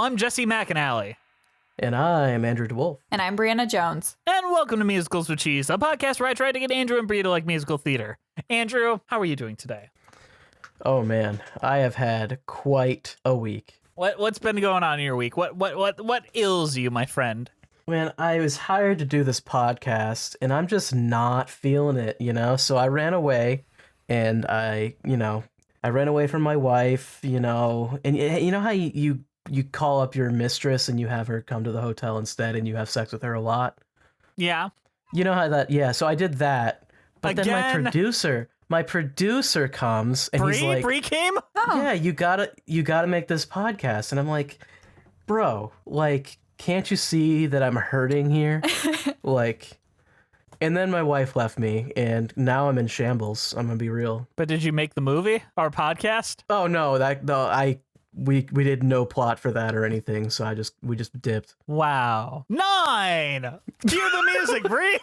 I'm Jesse McAnally. And I'm Andrew DeWolf. And I'm Brianna Jones. And welcome to Musicals with Cheese, a podcast where I try to get Andrew and Bria to like musical theater. Andrew, how are you doing today? Oh man, I have had quite a week. What's been going on in your week? What ails you, my friend? Man, I was hired to do this podcast, and I'm just not feeling it, So I ran away, and I ran away from my wife, and you know how you call up your mistress and you have her come to the hotel instead, and you have sex with her a lot? Yeah. You know how that? Yeah. So I did that, but Again? then my producer comes, and he's like, Bree came? Oh. yeah, you gotta make this podcast. And I'm like, bro, like, can't you see that I'm hurting here? And then my wife left me, and now I'm in shambles. I'm gonna be real. But did you make the movie or podcast? Oh no, we did no plot for that or anything, so we just dipped. Wow. 9! Cue the music, Bree!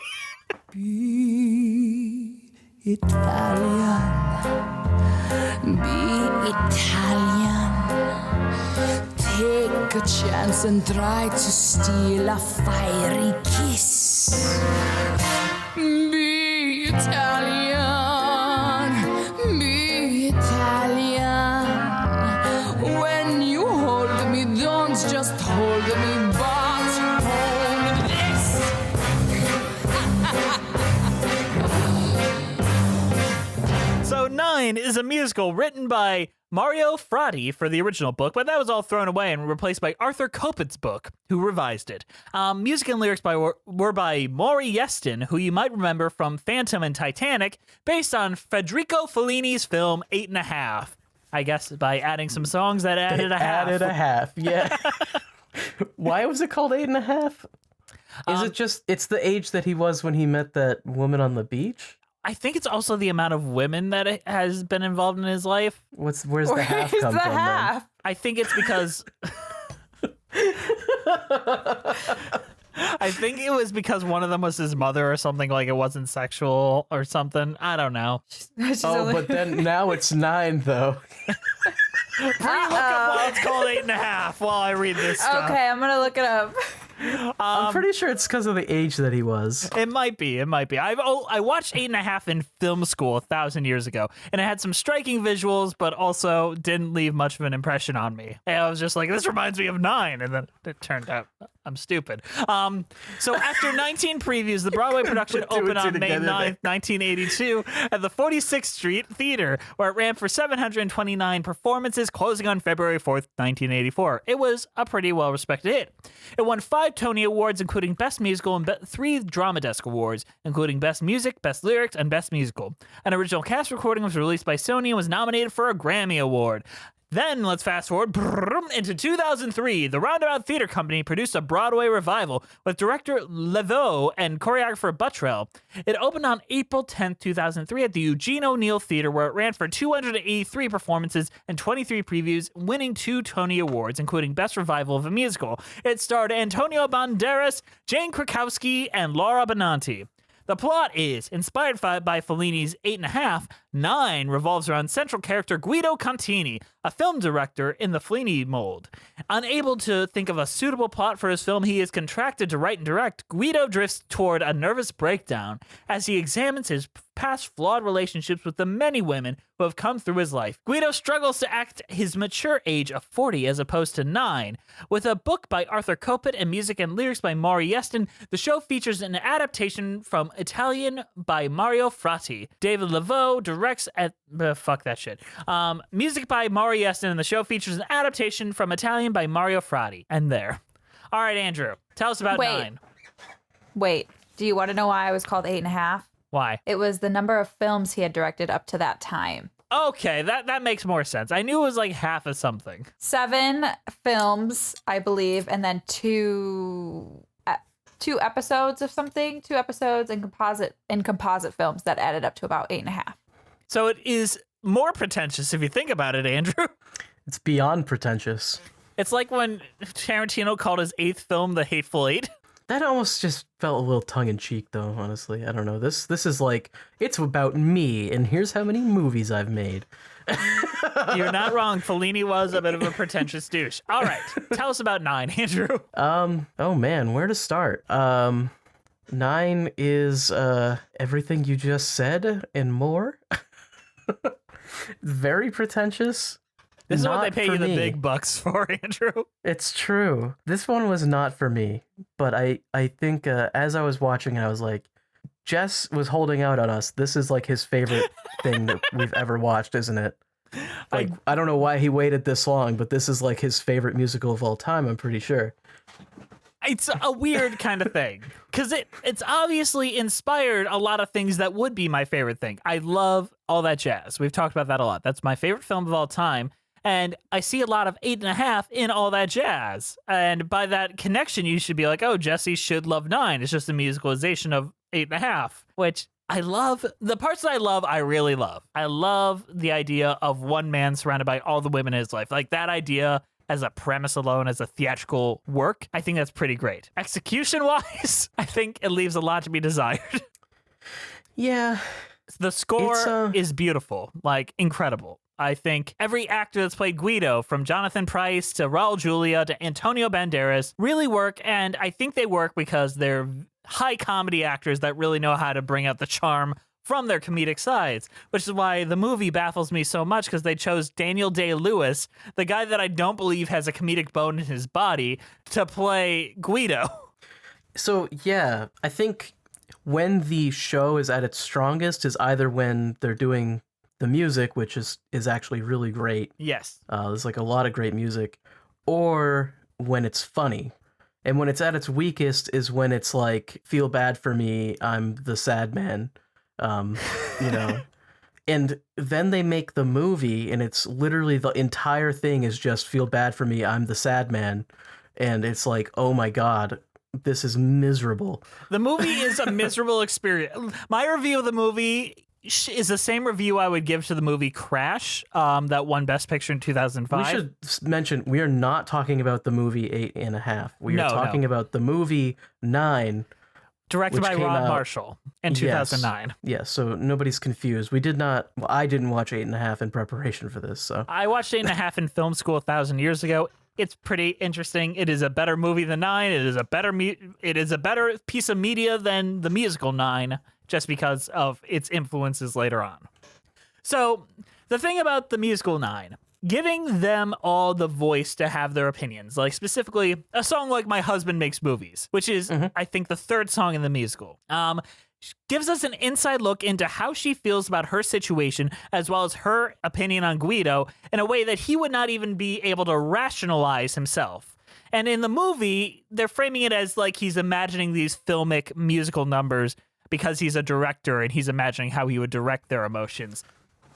Be Italian, be Italian. Take a chance and try to steal a fiery kiss. Be Italian, be Italian. When you hold me, don't just hold me, but hold this. So 9 is a musical written by Mario Frati for the original book, but that was all thrown away and replaced by Arthur Kopit's book, who revised it. Music and lyrics were by Maury Yeston, who you might remember from Phantom and Titanic, based on Federico Fellini's film 8½. I guess by adding some songs that added a half. Added a half, yeah. Why was it called 8½? Is it just, it's the age that he was when he met that woman on the beach? I think it's also the amount of women that has been involved in his life. Where's the half Where's come the from half? I think it's because... I think it was because one of them was his mother or something, like it wasn't sexual or something. I don't know. But then now it's 9 though. Look up why it's called 8½. While I read this stuff. Okay, I'm gonna look it up. I'm pretty sure it's because of the age that he was. It might be. I watched 8½in film school 1,000 years ago, and it had some striking visuals, but also didn't leave much of an impression on me. And I was just like, this reminds me of 9, and then it turned out I'm stupid. So after 19 previews, the Broadway production opened on May 9th, 1982 at the 46th Street Theater, where it ran for 729 performances, closing on February 4th, 1984. It was a pretty well-respected hit. It won 5 Tony Awards, including Best Musical, and 3 Drama Desk Awards, including Best Music, Best Lyrics, and Best Musical. An original cast recording was released by Sony and was nominated for a Grammy Award. Then, let's fast forward into 2003. The Roundabout Theater Company produced a Broadway revival with director Laveau and choreographer Buttrell. It opened on April 10th, 2003 at the Eugene O'Neill Theater, where it ran for 283 performances and 23 previews, winning 2 Tony Awards, including Best Revival of a Musical. It starred Antonio Banderas, Jane Krakowski, and Laura Benanti. The plot is inspired by Fellini's 8½. 9 revolves around central character Guido Contini, a film director in the Fellini mold. Unable to think of a suitable plot for his film he is contracted to write and direct, Guido drifts toward a nervous breakdown as he examines his past flawed relationships with the many women who have come through his life. Guido struggles to act his mature age of 40 as opposed to 9. With a book by Arthur Kopit and music and lyrics by Maury Yeston, the show features an adaptation from Italian by Mario Frati. David Laveau directs at... fuck that shit. Music by Maury Yeston, and the show features an adaptation from Italian by Mario Frati. And there. All right, Andrew, tell us about 9. Wait, do you want to know why I was called 8½? Why? It was the number of films he had directed up to that time. Okay, that makes more sense. I knew it was like half of something. 7 films, I believe, and then 2 episodes of something. 2 episodes and composite films that added up to about 8½. So it is more pretentious if you think about it, Andrew. It's beyond pretentious. It's like when Tarantino called his 8th film The Hateful Eight. That almost just felt a little tongue in cheek, though. Honestly, I don't know. This is like it's about me, and here's how many movies I've made. You're not wrong. Fellini was a bit of a pretentious douche. All right, tell us about 9, Andrew. Oh man, where to start? 9 is everything you just said and more. Very pretentious. This is what Not they pay for you the me. big bucks for, Andrew. It's true. This one was not for me, but I think as I was watching, I was like, Jess was holding out on us. This is like his favorite thing that we've ever watched, isn't it? Like, I don't know why he waited this long, but this is like his favorite musical of all time, I'm pretty sure. It's a weird kind of thing because it's obviously inspired a lot of things that would be my favorite thing. I love All That Jazz. We've talked about that a lot. That's my favorite film of all time. And I see a lot of 8.5 in All That Jazz. And by that connection, you should be like, oh, Jesse should love 9. It's just a musicalization of 8.5, which I love. The parts that I love, I really love. I love the idea of one man surrounded by all the women in his life. Like that idea as a premise alone, as a theatrical work, I think that's pretty great. Execution-wise, I think it leaves a lot to be desired. Yeah. The score is beautiful, like incredible. I think every actor that's played Guido, from Jonathan Pryce to Raul Julia to Antonio Banderas, really work, and I think they work because they're high comedy actors that really know how to bring out the charm from their comedic sides, which is why the movie baffles me so much because they chose Daniel Day-Lewis, the guy that I don't believe has a comedic bone in his body, to play Guido. So, yeah, I think when the show is at its strongest is either when they're doing the music, which is actually really great. Yes. There's like a lot of great music, or when it's funny. And when it's at its weakest is when it's like, feel bad for me, I'm the sad man, you know. And then they make the movie, and it's literally the entire thing is just feel bad for me, I'm the sad man. And it's like, oh my God, this is miserable. The movie is a miserable experience. My review of the movie is the same review I would give to the movie Crash, that won Best Picture in 2005. We should mention we are not talking about the movie 8.5. We are talking about the movie 9, directed by Ron Marshall in 2009. Yes, so nobody's confused. We did not. Well, I didn't watch 8.5 in preparation for this. So I watched 8.5 in film school 1,000 years ago. It's pretty interesting. It is a better movie than 9. It is a better piece of media than the musical 9. Just because of its influences later on. So, the thing about the musical 9, giving them all the voice to have their opinions, like specifically a song like My Husband Makes Movies, which is, I think, the third song in the musical, gives us an inside look into how she feels about her situation, as well as her opinion on Guido, in a way that he would not even be able to rationalize himself. And in the movie, they're framing it as like he's imagining these filmic musical numbers because he's a director and he's imagining how he would direct their emotions.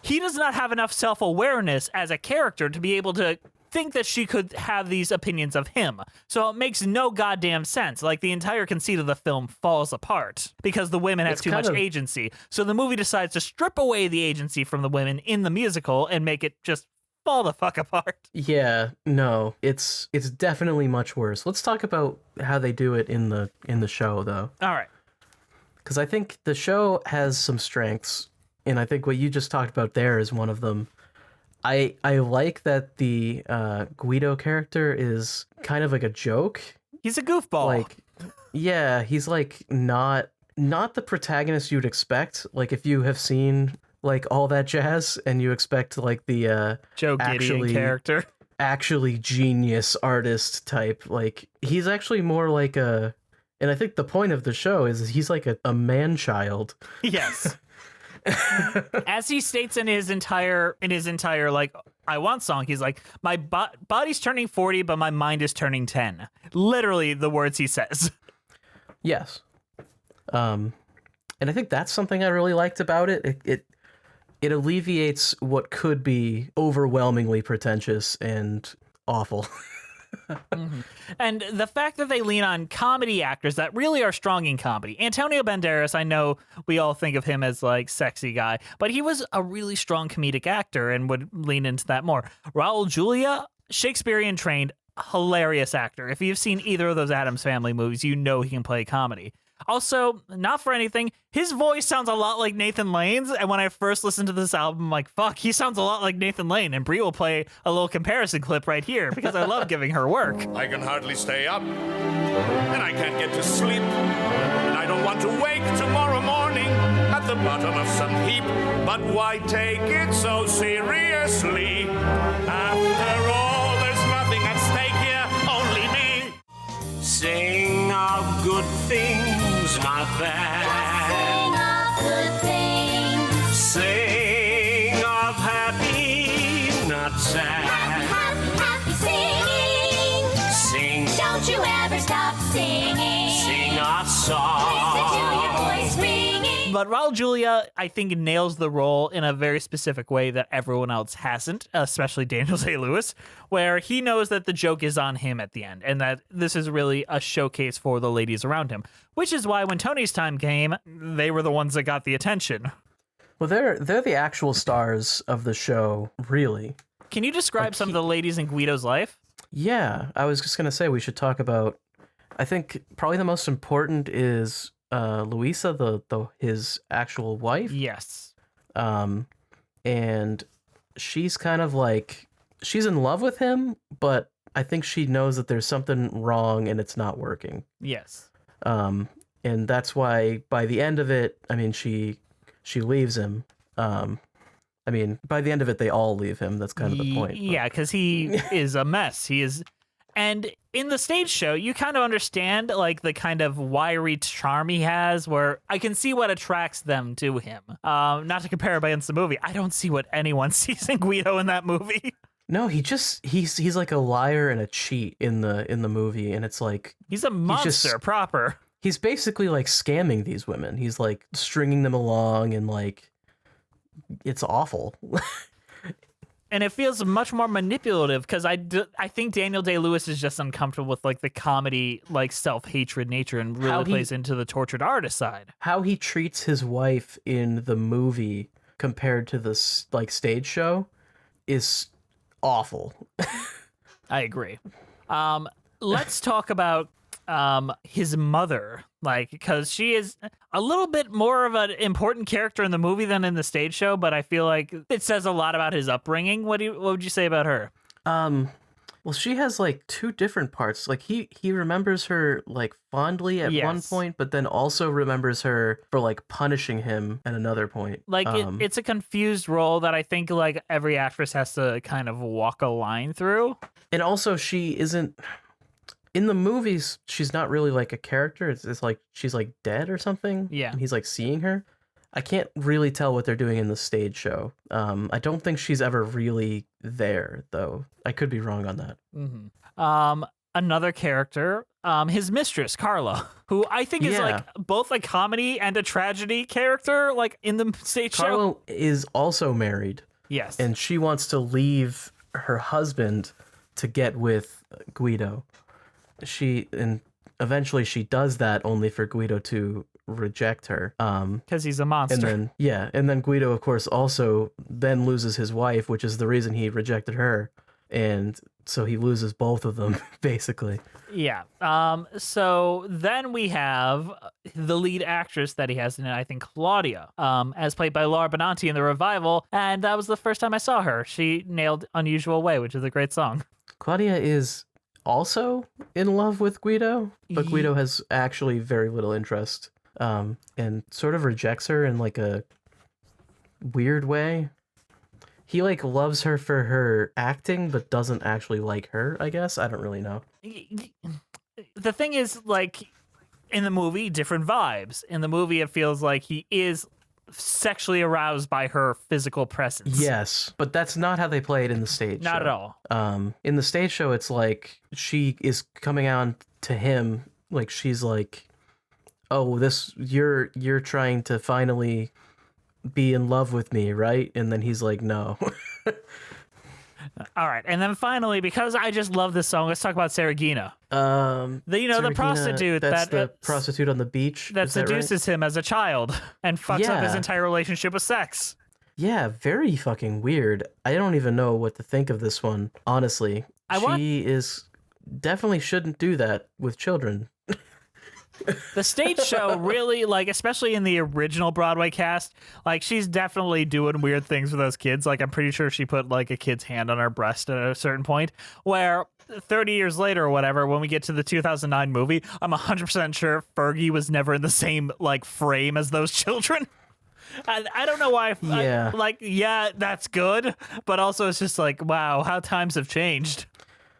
He does not have enough self-awareness as a character to be able to think that she could have these opinions of him. So it makes no goddamn sense. Like, the entire conceit of the film falls apart because the women have too much agency. So the movie decides to strip away the agency from the women in the musical and make it just fall the fuck apart. Yeah, no, it's definitely much worse. Let's talk about how they do it in the show, though. All right. Because I think the show has some strengths, and I think what you just talked about there is one of them. I like that the Guido character is kind of like a joke. He's a goofball. Like, yeah, he's like not the protagonist you'd expect. Like, if you have seen like All That Jazz and you expect like the Joe Gideon character, actually genius artist type, like he's actually more like a. And I think the point of the show is he's like a man-child. Yes. As he states in his entire like I Want song, he's like, my body's turning 40, but my mind is turning 10. Literally the words he says. Yes. And I think that's something I really liked about it. It alleviates what could be overwhelmingly pretentious and awful. Mm-hmm. And the fact that they lean on comedy actors that really are strong in comedy. Antonio Banderas, I know we all think of him as like sexy guy, but he was a really strong comedic actor and would lean into that more. Raul Julia, Shakespearean trained, hilarious actor. If you've seen either of those Addams Family movies, you know he can play comedy. Also, not for anything, his voice sounds a lot like Nathan Lane's, and when I first listened to this album, I'm like, fuck, he sounds a lot like Nathan Lane, and Brie will play a little comparison clip right here, because I love giving her work. I can hardly stay up, and I can't get to sleep, and I don't want to wake tomorrow morning at the bottom of some heap, but why take it so seriously? After all, there's nothing at stake here, only me. Sing of good things, not bad. Sing of good things. Sing of happy, not sad. Happy singing. Sing, Don't you ever stop singing. sing a song. Listen to your voice ringing. But Raul Julia, I think, nails the role in a very specific way that everyone else hasn't, especially Daniel Day-Lewis, where he knows that the joke is on him at the end and that this is really a showcase for the ladies around him, which is why when Tony's time came, they were the ones that got the attention. Well, they're the actual stars of the show, really. Can you describe some of the ladies in Guido's life? Yeah, I was just gonna say we should talk about. I think probably the most important is Luisa, his actual wife. Yes. And she's kind of like she's in love with him, but I think she knows that there's something wrong and it's not working. Yes. And that's why by the end of it, I mean, she leaves him. I mean, by the end of it, they all leave him. That's kind of the point. Yeah, because he is a mess. He is. And in the stage show, you kind of understand like the kind of wiry charm he has, where I can see what attracts them to him. Not to compare against the movie, I don't see what anyone sees in Guido in that movie. No, he's like a liar and a cheat in the movie, and it's like He's a monster proper. he's basically like scamming these women. He's like stringing them along, and like it's awful. And it feels much more manipulative because I think Daniel Day-Lewis is just uncomfortable with like the comedy, like self-hatred nature, and really plays into the tortured artist side. How he treats his wife in the movie compared to this like stage show is awful. I agree. Let's talk about his mother, like, because she is a little bit more of an important character in the movie than in the stage show, but I feel like it says a lot about his upbringing. What would you say about her? Well, she has like two different parts. Like he remembers her like fondly at one point, but then also remembers her for like punishing him at another point. Like it's a confused role that I think like every actress has to kind of walk a line through. And also she isn't in the movies, she's not really like a character. It's like she's like dead or something. Yeah. And he's like seeing her. I can't really tell what they're doing in the stage show. I don't think she's ever really there, though. I could be wrong on that. Mm-hmm. Another character, his mistress, Carla, who I think is like both a comedy and a tragedy character, like in the stage show. Carla is also married. Yes. And she wants to leave her husband to get with Guido. And eventually she does that only for Guido to reject her. Because he's a monster. And then Guido, of course, also then loses his wife, which is the reason he rejected her. And so he loses both of them, basically. Yeah. So then we have the lead actress that he has in it, I think, Claudia, as played by Laura Benanti in the revival. And that was the first time I saw her. She nailed Unusual Way, which is a great song. Claudia is also in love with Guido, but Guido has actually very little interest, and sort of rejects her in like a weird way. He like loves her for her acting, but doesn't actually like her, I guess. I don't really know. The thing is, like, in the movie, different vibes. In the movie, it feels like he is sexually aroused by her physical presence. Yes, but that's not how they play it in the stage show. Not at all. In the stage show, it's like she is coming on to him, like she's like, "Oh, you're trying to finally be in love with me, right?" And then he's like, "No." All right, and then finally, because I just love this song, let's talk about Saragina. The prostitute the prostitute on the beach that seduces him as a child and fucks up his entire relationship with sex. Yeah, very fucking weird. I don't even know what to think of this one, honestly. She is definitely shouldn't do that with children. The stage show really, like, especially in the original Broadway cast, like, she's definitely doing weird things with those kids. Like, I'm pretty sure she put, like, a kid's hand on her breast at a certain point, where 30 years later or whatever, when we get to the 2009 movie, I'm 100% sure Fergie was never in the same, like, frame as those children. I don't know why. Yeah. That's good, but also it's just like, wow, how times have changed.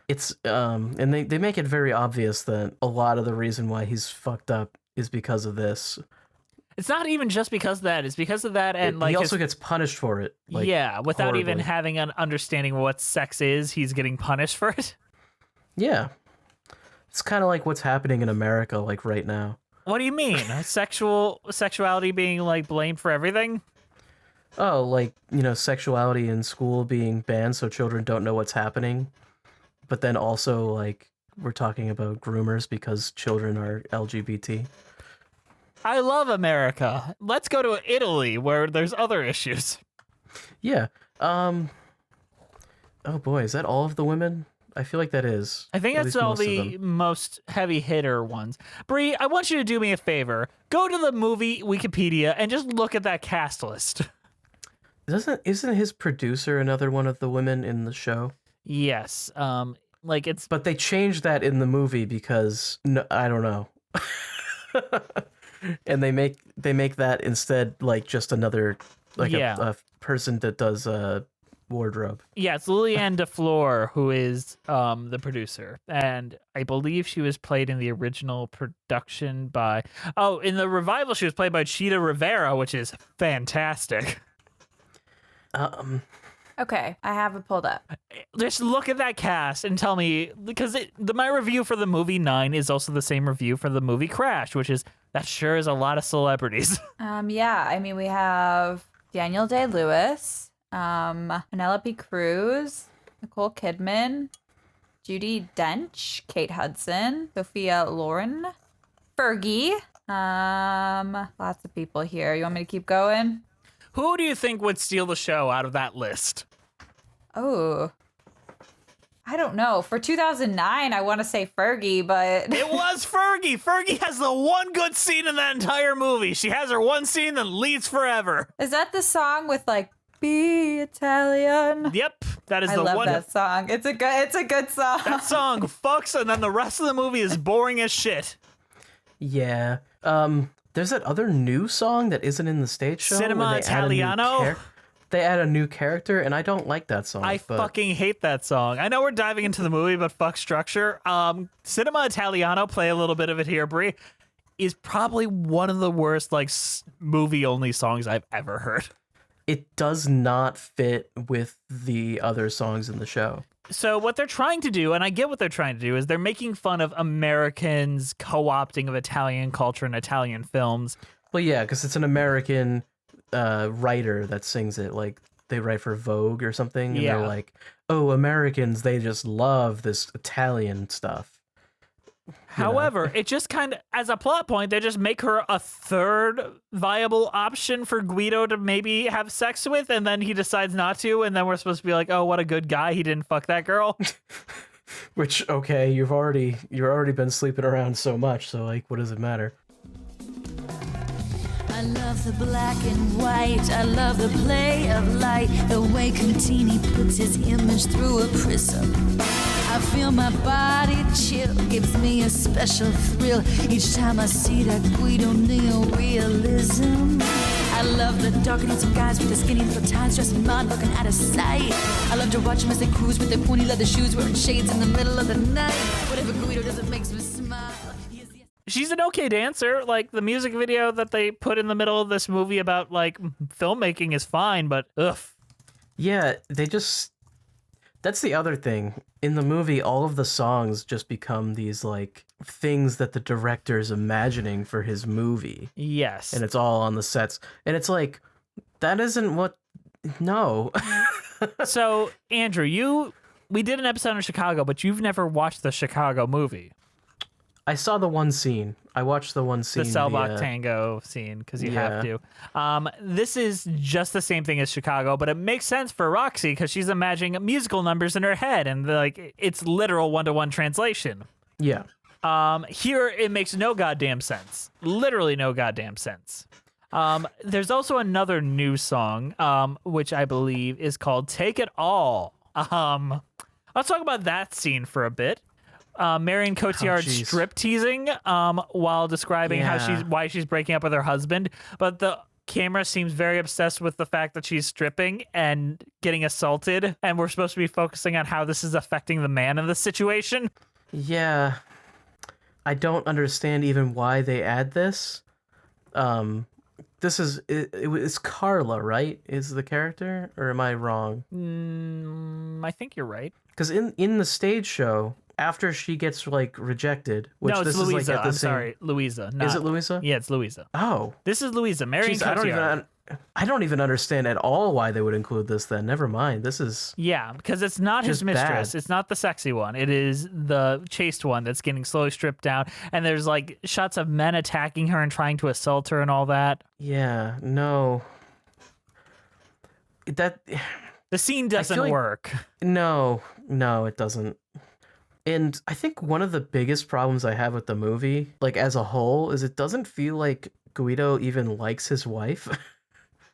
It's and they make it very obvious that a lot of the reason why he's fucked up is because of this. It's not even just because of that. It's because of that, and like he also gets punished for it. Like, without even horribly. having an understanding of what sex is, he's getting punished for it. Yeah, it's kind of like what's happening in America, like right now. What do you mean? Sexuality being like blamed for everything? Oh, like, sexuality in school being banned so children don't know what's happening. But then also, like, we're talking about groomers because children are LGBT. I love America. Let's go to Italy where there's other issues. Yeah. Oh boy, is that all of the women? I feel like that is. I think At that's least all most of the them. most heavy hitter ones. Bree, I want you to do me a favor. Go to the movie Wikipedia and just look at that cast list. Isn't his producer another one of the women in the show? Yes. Like it's But they changed that in the movie because I don't know. And they make that instead like just another like a person that does wardrobe. Yeah, it's Lillian DeFleur who is the producer, and I believe she was played in the original production by in the revival she was played by Cheetah Rivera, which is fantastic. Okay, I have it pulled up. Just look at that cast and tell me, because my review for the movie 9 is also the same review for the movie Crash, which is that sure is a lot of celebrities. Yeah, I mean, we have Daniel Day-Lewis, Penelope Cruz, Nicole Kidman, Judi Dench, Kate Hudson, Sophia Loren, Fergie. Lots of people here. You want me to keep going? Who do you think would steal the show out of that list? Oh, I don't know. For 2009, I want to say Fergie, but It was Fergie. Fergie has the one good scene in that entire movie. She has her one scene that leads forever. is that the song with like "Be Italian"? Yep, that is I the love one. that song. It's a good song. That song fucks, and then the rest of the movie is boring as shit. Yeah. There's that other new song that isn't in the stage show. Cinema where they add a new Italiano? They add a new character, and I don't like that song. I but fucking hate that song. I know we're diving into the movie, but fuck structure. Cinema Italiano, play a little bit of it here, Brie, is probably one of the worst like movie-only songs I've ever heard. it does not fit with the other songs in the show. So what they're trying to do, and I get what they're trying to do, is they're making fun of Americans co-opting of Italian culture and Italian films. Well, yeah, because it's an American writer that sings it. Like, they write for Vogue or something, and Yeah. they're like, oh, Americans, they just love this Italian stuff. However, it just kind of, as a plot point, they just make her a third viable option for Guido to maybe have sex with, and then he decides not to, and then we're supposed to be like, oh, what a good guy, he didn't fuck that girl. Which, okay, you've already been sleeping around so much, so like, what does it matter? I love the black and white. I love the play of light. The way Contini puts his image through a prism. I feel my body chill. Gives me a special thrill each time I see that Guido neo-realism. I love the dark and handsome guys with the skinny little ties, dressed in mud, looking out of sight. I love to watch them as they cruise with their pointy leather shoes, wearing shades in the middle of the night. Whatever Guido does, it makes me smile. He is the She's an okay dancer. Like, the music video that they put in the middle of this movie about, like, filmmaking is fine, but ugh. Yeah, that's the other thing. In the movie, all of the songs just become these, like, things that the director's imagining for his movie. Yes. And it's all on the sets. And it's like, that isn't what... No. So, Andrew, we did an episode in Chicago, but you've never watched the Chicago movie. I saw the one scene. I watched the one scene. The Selbach tango scene, because you have to. This is just the same thing as Chicago, but it makes sense for Roxy because she's imagining musical numbers in her head, and like it's literal 1-to-1 translation. Yeah. Here it makes no goddamn sense. Literally no goddamn sense. There's also another new song, which I believe is called "Take It All." Let's talk about that scene for a bit. Marion Cotillard jeez. strip teasing while describing why she's breaking up with her husband, but the camera seems very obsessed with the fact that she's stripping and getting assaulted, and we're supposed to be focusing on how this is affecting the man in the situation. Yeah. I don't understand even why they add this. It's Carla, right? Is the character, or am I wrong? I think you're right. Because in the stage show, after she gets like rejected, which No, it's this Louisa. is like at the I'm same... sorry, Louisa. Is it Louisa? Yeah, it's Louisa. Oh, This is Louisa. Marion jeez, Cotillard. I don't even understand at all why they would include this. Then never mind. This is Yeah, because it's not his just mistress. bad. It's not the sexy one. It is the chaste one that's getting slowly stripped down. And there's like shots of men attacking her and trying to assault her and all that. yeah, no. That The scene doesn't like- work. no, it doesn't. And I think one of the biggest problems I have with the movie, like as a whole, is it doesn't feel like Guido even likes his wife.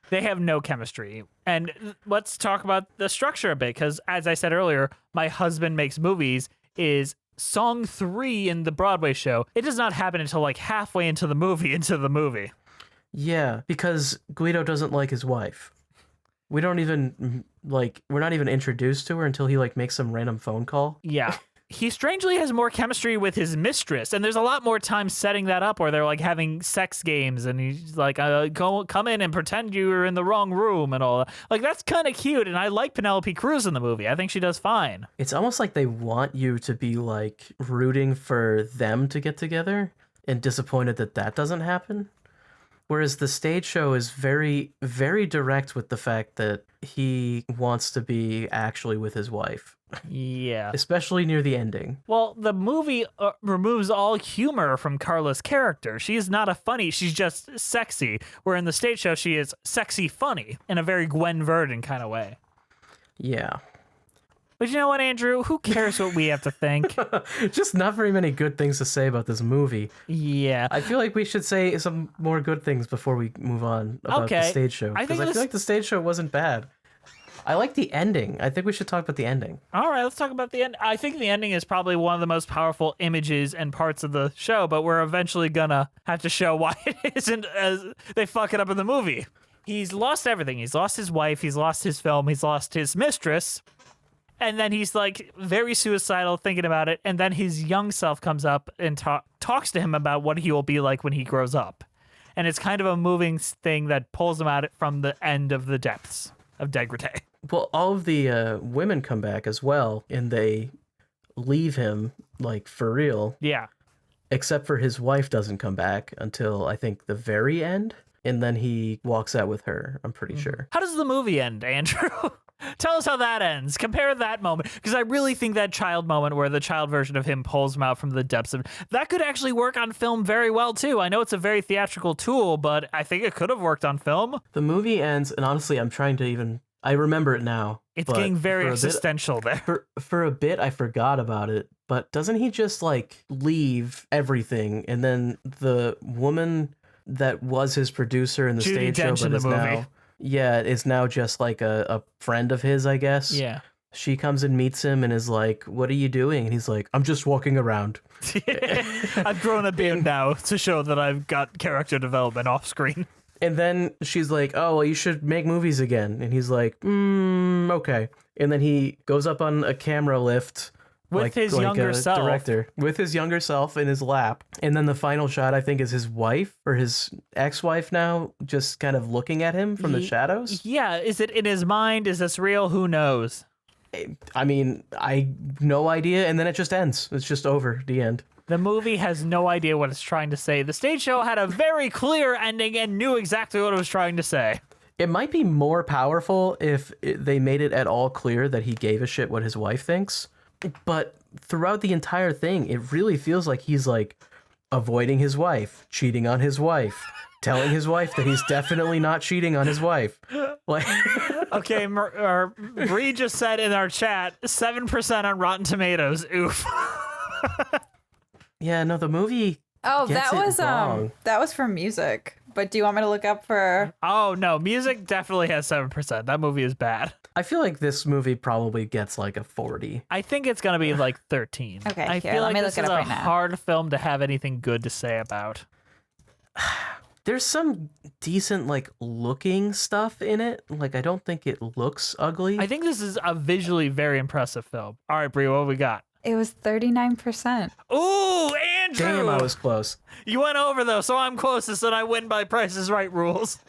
They have no chemistry. And let's talk about the structure a bit, because as I said earlier, My Husband Makes Movies is song 3 in the Broadway show. It does not happen until like halfway into the movie. Yeah, because Guido doesn't like his wife. We don't even we're not even introduced to her until he like makes some random phone call. Yeah. He strangely has more chemistry with his mistress, and there's a lot more time setting that up where they're like having sex games, and he's like, come in and pretend you were in the wrong room and all that. Like, that's kind of cute, and I like Penelope Cruz in the movie. I think she does fine. It's almost like they want you to be like rooting for them to get together and disappointed that that doesn't happen. Whereas the stage show is very, very direct with the fact that he wants to be actually with his wife, Yeah. especially near the ending. Well, the movie removes all humor from Carla's character. She is not a funny, she's just sexy. Where in the stage show, she is sexy funny in a very Gwen Verdon kind of way. Yeah. But you know what, Andrew? Who cares what we have to think? Just not very many good things to say about this movie. Yeah. I feel like we should say some more good things before we move on about the Okay. stage show. I think Because I this- feel like the stage show wasn't bad. I like the ending. I think we should talk about the ending. All right, let's talk about the end. I think the ending is probably one of the most powerful images and parts of the show, but we're eventually gonna have to show why it isn't as they fuck it up in the movie. He's lost everything. He's lost his wife, he's lost his film, he's lost his mistress, and then he's like very suicidal thinking about it, and then his young self comes up and talks to him about what he will be like when he grows up. And it's kind of a moving thing that pulls him out from the end of the depths of degradé. Well, all of the women come back as well, and they leave him, like, for real. Yeah. Except for his wife doesn't come back until, I think, the very end. And then he walks out with her, I'm pretty sure. How does the movie end, Andrew? Tell us how that ends. Compare that moment. Because I really think that child moment where the child version of him pulls him out from the depths of... That could actually work on film very well, too. I know it's a very theatrical tool, but I think it could have worked on film. The movie ends, and honestly, I'm trying to even... I remember it now. It's but getting very for a bit- existential there. For a bit, I forgot about it, but doesn't he just, like, leave everything, and then the woman that was his producer in the Judi stage show, Dench in but the is movie. now... Yeah, is now just, like, a friend of his, I guess. Yeah. She comes and meets him and is like, "What are you doing?" And he's like, "I'm just walking around." I've grown a beard now to show that I've got character development off screen. And then she's like, "Oh, well, you should make movies again." And he's like, okay. And then he goes up on a camera lift With his younger a self. director, with his younger self in his lap. And then the final shot, I think, is his wife or his ex-wife now, just kind of looking at him from the shadows. Yeah, is it in his mind? Is this real? Who knows? I mean, I no idea. And then it just ends. It's just over. The end. The movie has no idea what it's trying to say. The stage show had a very clear ending and knew exactly what it was trying to say. It might be more powerful if they made it at all clear that he gave a shit what his wife thinks. But throughout the entire thing, it really feels like he's like avoiding his wife, cheating on his wife, telling his wife that he's definitely not cheating on his wife. Like, Okay, Bree just said in our chat 7% on Rotten Tomatoes. Oof. yeah, no, the movie. Oh, gets it wrong. that was for music. But do you want me to look up for? Oh no, music definitely has 7%. That movie is bad. I feel like this movie probably gets like a 40. I think it's gonna be like 13. Okay, I here, feel let like me this look it is up a right now. hard film to have anything good to say about. There's some decent like looking stuff in it. Like I don't think it looks ugly. I think this is a visually very impressive film. All right, Brie, what we got? It was 39%. Ooh, Andrew! Damn, I was close. You went over though, so I'm closest, and I win by Price is Right rules.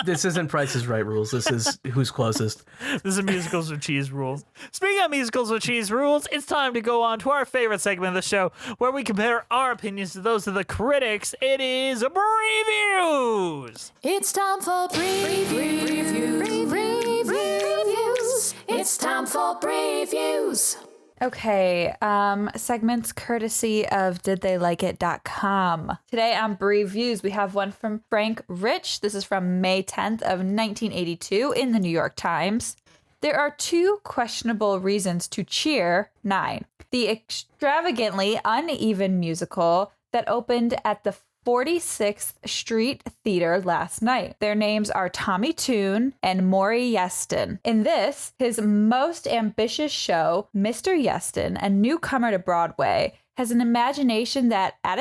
This isn't Price is Right rules. This is who's closest. This is musicals with cheese rules. Speaking of musicals with cheese rules, it's time to go on to our favorite segment of the show, where we compare our opinions to those of the critics. It is Previews. It's time for previews. It's time for previews. Okay, segments courtesy of didtheylikeit.com. Today on Reviews, we have one from Frank Rich. This is from May 10th of 1982 in the New York Times. There are two questionable reasons to cheer 9. The extravagantly uneven musical that opened at the 46th Street Theater last night. Their names are Tommy Tune and Maury Yeston. In this, his most ambitious show, Mr. Yeston, a newcomer to Broadway, has an imagination that at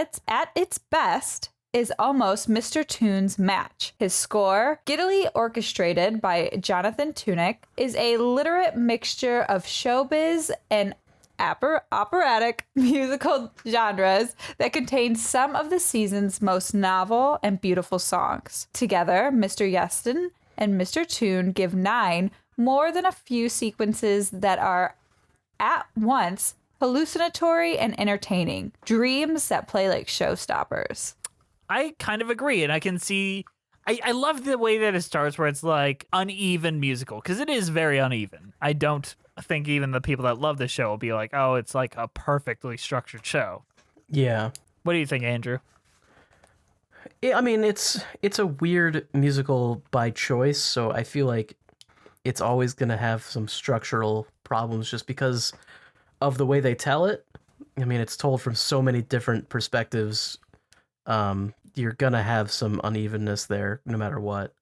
its best is almost Mr. Tune's match. His score, giddily orchestrated by Jonathan Tunick, is a literate mixture of showbiz and operatic musical genres that contain some of the season's most novel and beautiful songs. Together, Mr. Yeston and Mr. Tune give 9 more than a few sequences that are at once hallucinatory and entertaining. Dreams that play like showstoppers. I kind of agree, and I can see. I love the way that it starts, where it's like uneven musical, because it is very uneven. I don't think even the people that love the show will be like, oh, it's like a perfectly structured show. Yeah. What do you think, Andrew? I mean, it's a weird musical by choice, so I feel like it's always going to have some structural problems just because of the way they tell it. I mean, it's told from so many different perspectives. You're going to have some unevenness there no matter what.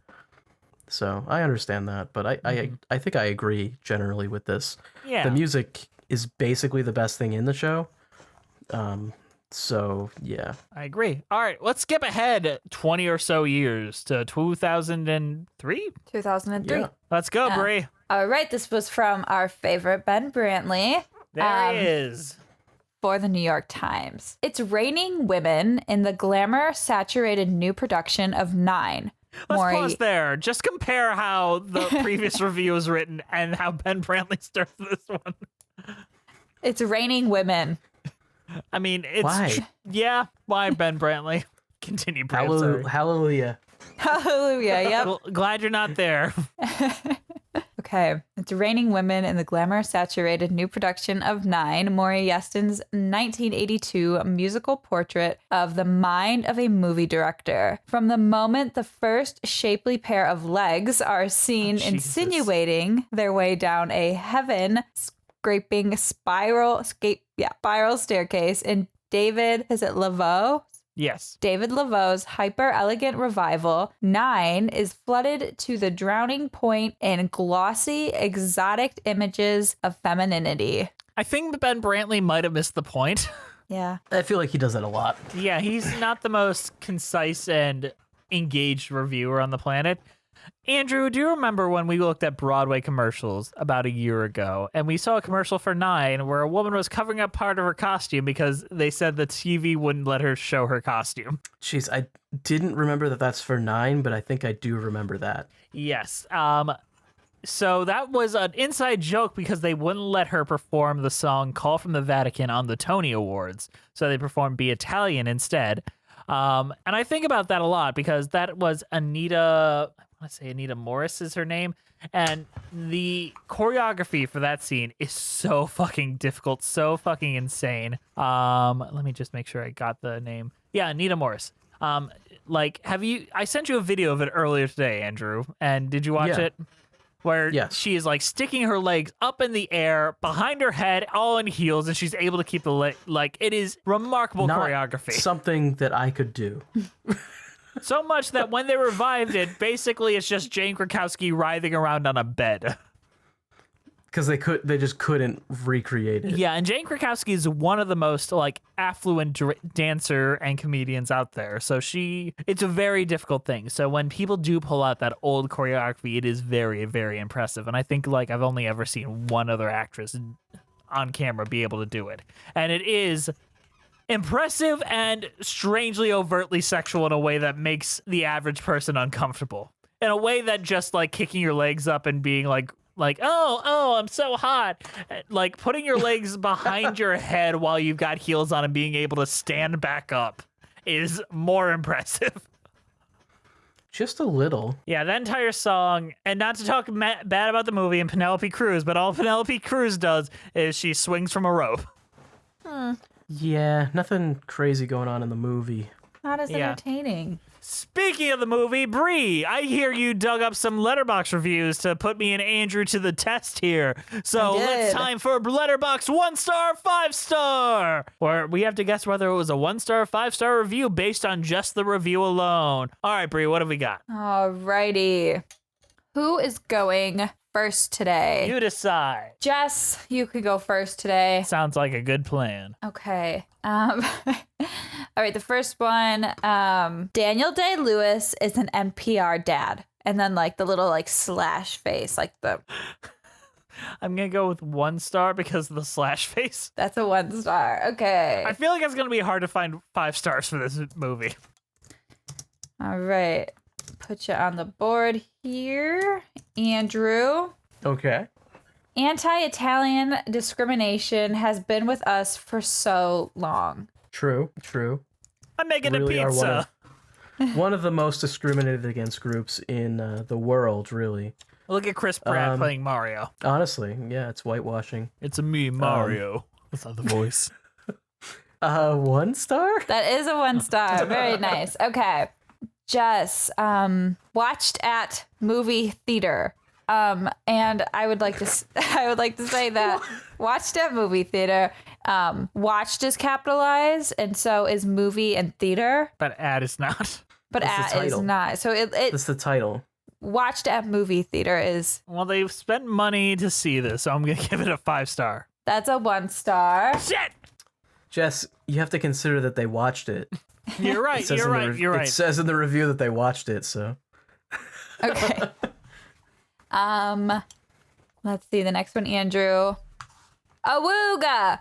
So I understand that, but I think I agree generally with this. Yeah. The music is basically the best thing in the show. So yeah. I agree. All right, let's skip ahead 20 or so years to 2003. 2003. Yeah. Let's go, Brie. All right, this was from our favorite Ben Brantley. There he is. For the New York Times. It's raining women in the glamour-saturated new production of 9. Let's pause there. Just compare how the previous review was written and how Ben Brantley starts this one. It's raining women. I mean, it's... Why? Yeah, why Ben Brantley? Continue, Brad. Sorry. Hallelujah. Hallelujah, yep. Well, glad you're not there. Okay, it's raining women in the glamour-saturated new production of 9, Maury Yeston's 1982 musical portrait of the mind of a movie director. From the moment the first shapely pair of legs are seen insinuating their way down a heaven-scraping spiral staircase in David Laveau? Yes. David Laveau's hyper-elegant revival, 9 is flooded to the drowning point in glossy, exotic images of femininity. I think Ben Brantley might have missed the point. Yeah. I feel like he does that a lot. Yeah, he's not the most concise and engaged reviewer on the planet. Andrew, do you remember when we looked at Broadway commercials about a year ago and we saw a commercial for 9 where a woman was covering up part of her costume because they said the TV wouldn't let her show her costume? Jeez, I didn't remember that that's for 9, but I think I do remember that. Yes. So that was an inside joke because they wouldn't let her perform the song Call from the Vatican on the Tony Awards. So they performed Be Italian instead. And I think about that a lot because that was Anita... want to say Anita Morris is her name. And the choreography for that scene is so fucking difficult, so fucking insane. Let me just make sure I got the name. Yeah, Anita Morris. I sent you a video of it earlier today, Andrew, and did you watch it? Where she is like sticking her legs up in the air behind her head, all in heels, and she's able to keep the it is remarkable choreography. Something that I could do. So much that when they revived it, basically it's just Jane Krakowski writhing around on a bed. Because they just couldn't recreate it. Yeah, and Jane Krakowski is one of the most affluent dancer and comedians out there. So it's a very difficult thing. So when people do pull out that old choreography, it is very, very impressive. And I think I've only ever seen one other actress on camera be able to do it. And it is impressive and strangely overtly sexual in a way that makes the average person uncomfortable. In a way that just kicking your legs up and being oh, I'm so hot. Putting your legs behind your head while you've got heels on and being able to stand back up is more impressive. Just a little. Yeah, that entire song, and not to talk bad about the movie and Penelope Cruz, but all Penelope Cruz does is she swings from a rope. Yeah, nothing crazy going on in the movie. Not as entertaining. Speaking of the movie, Bree, I hear you dug up some Letterboxd reviews to put me and Andrew to the test here. So it's time for Letterboxd 1-star, 5-star. Or we have to guess whether it was a 1-star, 5-star review based on just the review alone. All right, Bree, what have we got? Alrighty. Who is going first today? You decide. Jess, you could go first today. Sounds like a good plan. Okay. All right, the first one, Daniel Day-Lewis is an NPR dad. And then the little slash face, the... I'm going to go with 1 star because of the slash face. That's a 1 star. Okay. I feel like it's going to be hard to find 5 stars for this movie. All right. Put you on the board here. Andrew. Okay. Anti-Italian discrimination has been with us for so long. True. I'm making Really a pizza. One of the most discriminated against groups in the world, really. Look at Chris Pratt playing Mario. Honestly, yeah, it's whitewashing. It's me, Mario. That's not the voice. 1 star? That is a 1 star. Very nice. Okay. Jess, watched at movie theater. And I would like to say that watched at movie theater, watched is capitalized, and so is movie and theater. But at is not. But That's at is not. So That's the title. Watched at movie theater is. Well, they've spent money to see this, so I'm going to give it a 5 star. That's a 1 star. Shit! Jess, you have to consider that they watched it. You're right, you're right. It says in the review that they watched it, so. Okay. Let's see the next one, Andrew. Awooga! ...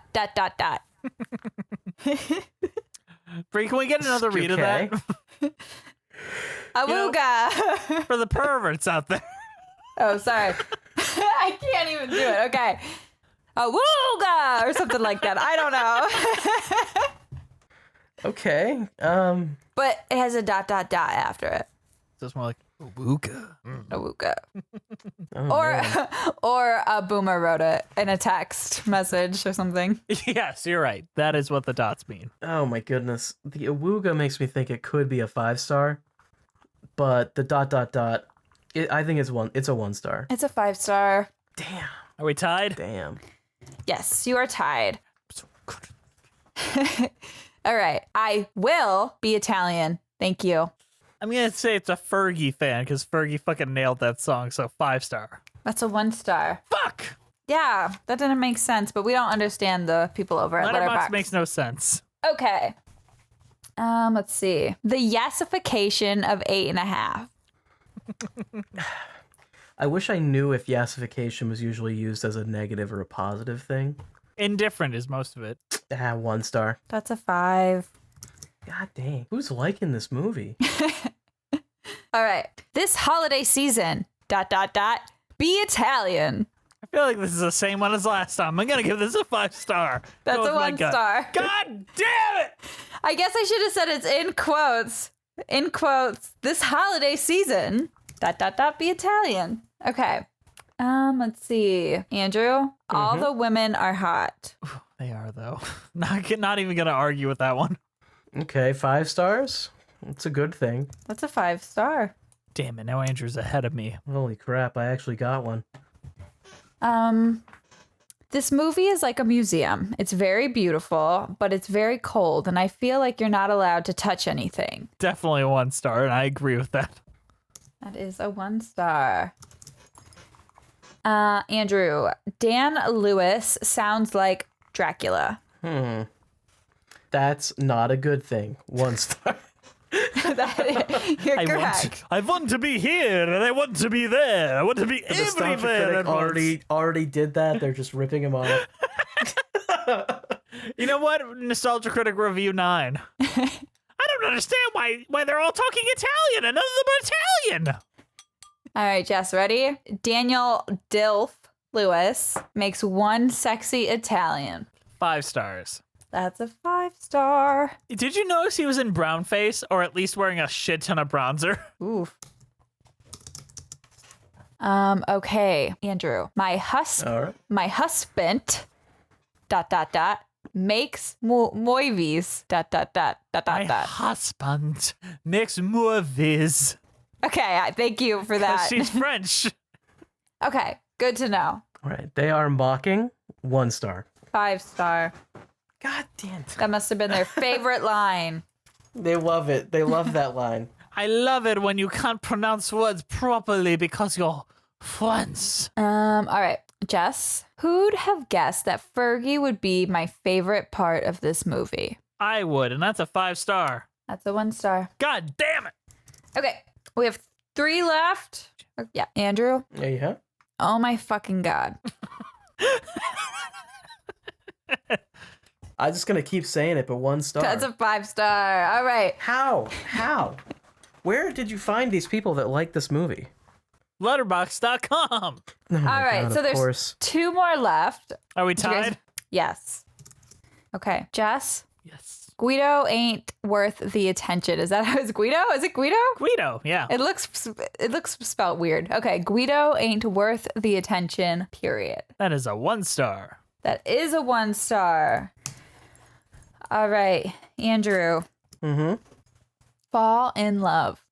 Bree, can we get another read of that? Awooga! For the perverts out there. Oh, sorry. I can't even do it. Okay. Awooga! Or something like that. I don't know. Okay. But it has a ... after it. So it's more like Awooga. Awooga. Oh, Or a boomer wrote it in a text message or something. Yes, you're right. That is what the dots mean. Oh my goodness. The Awooga makes me think it could be a 5 star, but the ... I think it's a 1 star. It's a 5 star. Damn. Are we tied? Damn. Yes, you are tied. All right. I will be Italian. Thank you. I'm going to say it's a Fergie fan because Fergie fucking nailed that song, so 5 star. That's a 1 star. Fuck! Yeah, that didn't make sense, but we don't understand the people over at Letterboxd. Makes no sense. Okay. Let's see. The yesification of 8.5. I wish I knew if yassification was usually used as a negative or a positive thing. Indifferent is most of it. 1 star. That's a 5. God dang. Who's liking this movie? All right. This holiday season, ... be Italian. I feel like this is the same one as last time. I'm going to give this a 5 star. That's Go with a my 1 gut. star. God damn it! I guess I should have said it's in quotes. In quotes, this holiday season, Be Italian. Okay. Let's see. Andrew, all the women are hot. They are, though. Not even going to argue with that one. Okay, 5 stars. That's a good thing. That's a 5-star. Damn it, now Andrew's ahead of me. Holy crap, I actually got one. This movie is like a museum. It's very beautiful, but it's very cold, and I feel like you're not allowed to touch anything. Definitely a 1-star, and I agree with that. That is a 1-star. Andrew, Dan Lewis sounds like Dracula. That's not a good thing. 1 star. You're correct. I want to be here, and I want to be there. I want to be The nostalgia everywhere critic at once. already did that. They're just ripping him off. You know what? Nostalgia Critic Review 9. I don't understand why they're all talking Italian and none of them are Italian. All right, Jess, ready? Daniel Dilf Lewis makes 1 sexy Italian. 5 stars. That's a 5-star. Did you notice he was in brown face, or at least wearing a shit ton of bronzer? Oof. Okay, Andrew. My All right. husband, ... makes movies, ... My husband makes movies. Okay, thank you for that. She's French. Okay, good to know. All right. They are mocking. 1 star. 5-star. God damn it. That must have been their favorite line. They love it. They love that line. I love it when you can't pronounce words properly because you're French. All right, Jess. Who'd have guessed that Fergie would be my favorite part of this movie? I would, and that's a 5-star. That's a 1-star. God damn it. Okay, we have 3 left. Yeah, Andrew. Yeah. Oh my fucking God. I'm just gonna keep saying it, but 1 star. That's a 5-star. All right. How? Where did you find these people that like this movie? Letterboxd.com. Oh my All right, God, so of there's course. 2 more left. Are we Do you guys- tied? Yes. Okay, Jess. Yes. Guido ain't worth the attention. Is that how it's Guido? Is it Guido? Guido, yeah. It looks spelled weird. Okay, Guido ain't worth the attention, period. That is a 1-star. That is a 1-star. All right, Andrew. Mm-hmm. Fall in love.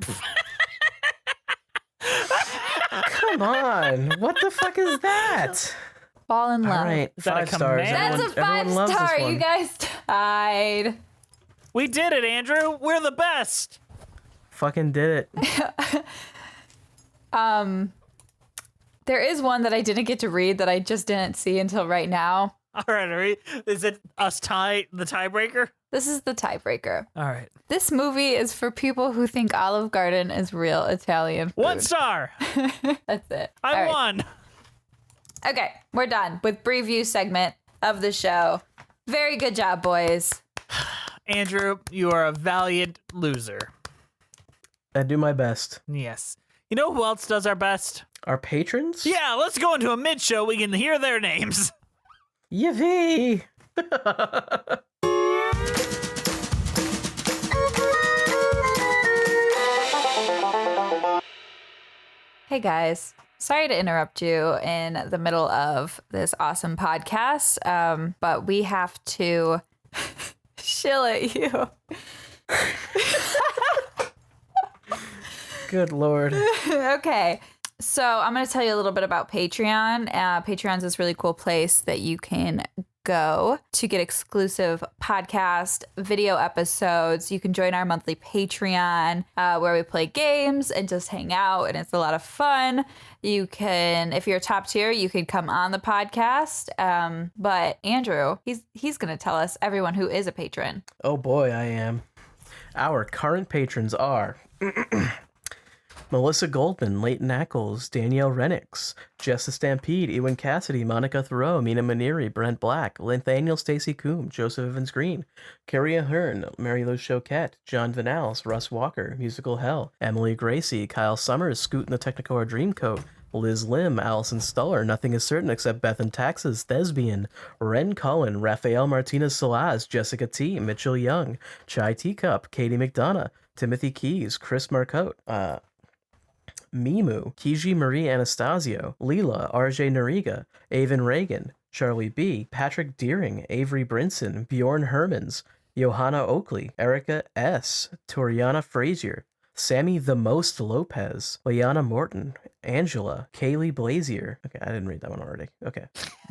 Come on. What the fuck is that? Fall in love. All right. Is that a 5 stars. command? That's a Everyone loves this 5-star. one. You guys tied. We did it, Andrew. We're the best. Fucking did it. There is one that I didn't get to read that I just didn't see until right now. All right, is it us the tiebreaker? This is the tiebreaker. All right. This movie is for people who think Olive Garden is real Italian food. 1 star. That's it. I All right. won. Okay, we're done with preview segment of the show. Very good job, boys. Andrew, you are a valiant loser. I do my best. Yes. You know who else does our best? Our patrons? Yeah, let's go into a mid-show. We can hear their names. Yippee! Hey guys, sorry to interrupt you in the middle of this awesome podcast, but we have to shill at you. Good Lord. Okay. So I'm going to tell you a little bit about Patreon. Patreon's this really cool place that you can go to get exclusive podcast video episodes. You can join our monthly Patreon where we play games and just hang out, and it's a lot of fun. You can, if you're a top tier, you can come on the podcast. But Andrew, he's going to tell us everyone who is a patron. Oh boy, I am. Our current patrons are Melissa Goldman, Leighton Ackles, Danielle Renix, Jess the Stampede, Ewan Cassidy, Monica Thoreau, Mina Maneri, Brent Black, Nathaniel Stacy Coombe, Joseph Evans Green, Carrie Ahern, Mary Lou Choquette, John Vanals, Russ Walker, Musical Hell, Emily Gracie, Kyle Summers, Scoot in the Technicolor Dreamcoat, Liz Lim, Allison Stuller, Nothing is Certain Except Beth and Taxes, Thespian, Ren Cullen, Rafael Martinez Solaz, Jessica T, Mitchell Young, Chai Teacup, Katie McDonough, Timothy Keys, Chris Marcotte, Mimu, Kiji Marie Anastasio, Leela, RJ Noriga, Avon Reagan, Charlie B, Patrick Deering, Avery Brinson, Bjorn Hermans, Johanna Oakley, Erica S, Toriana Frazier, Sammy the Most Lopez, Leanna Morton, Angela, Kaylee Blazier. Okay, I didn't read that one already. Okay.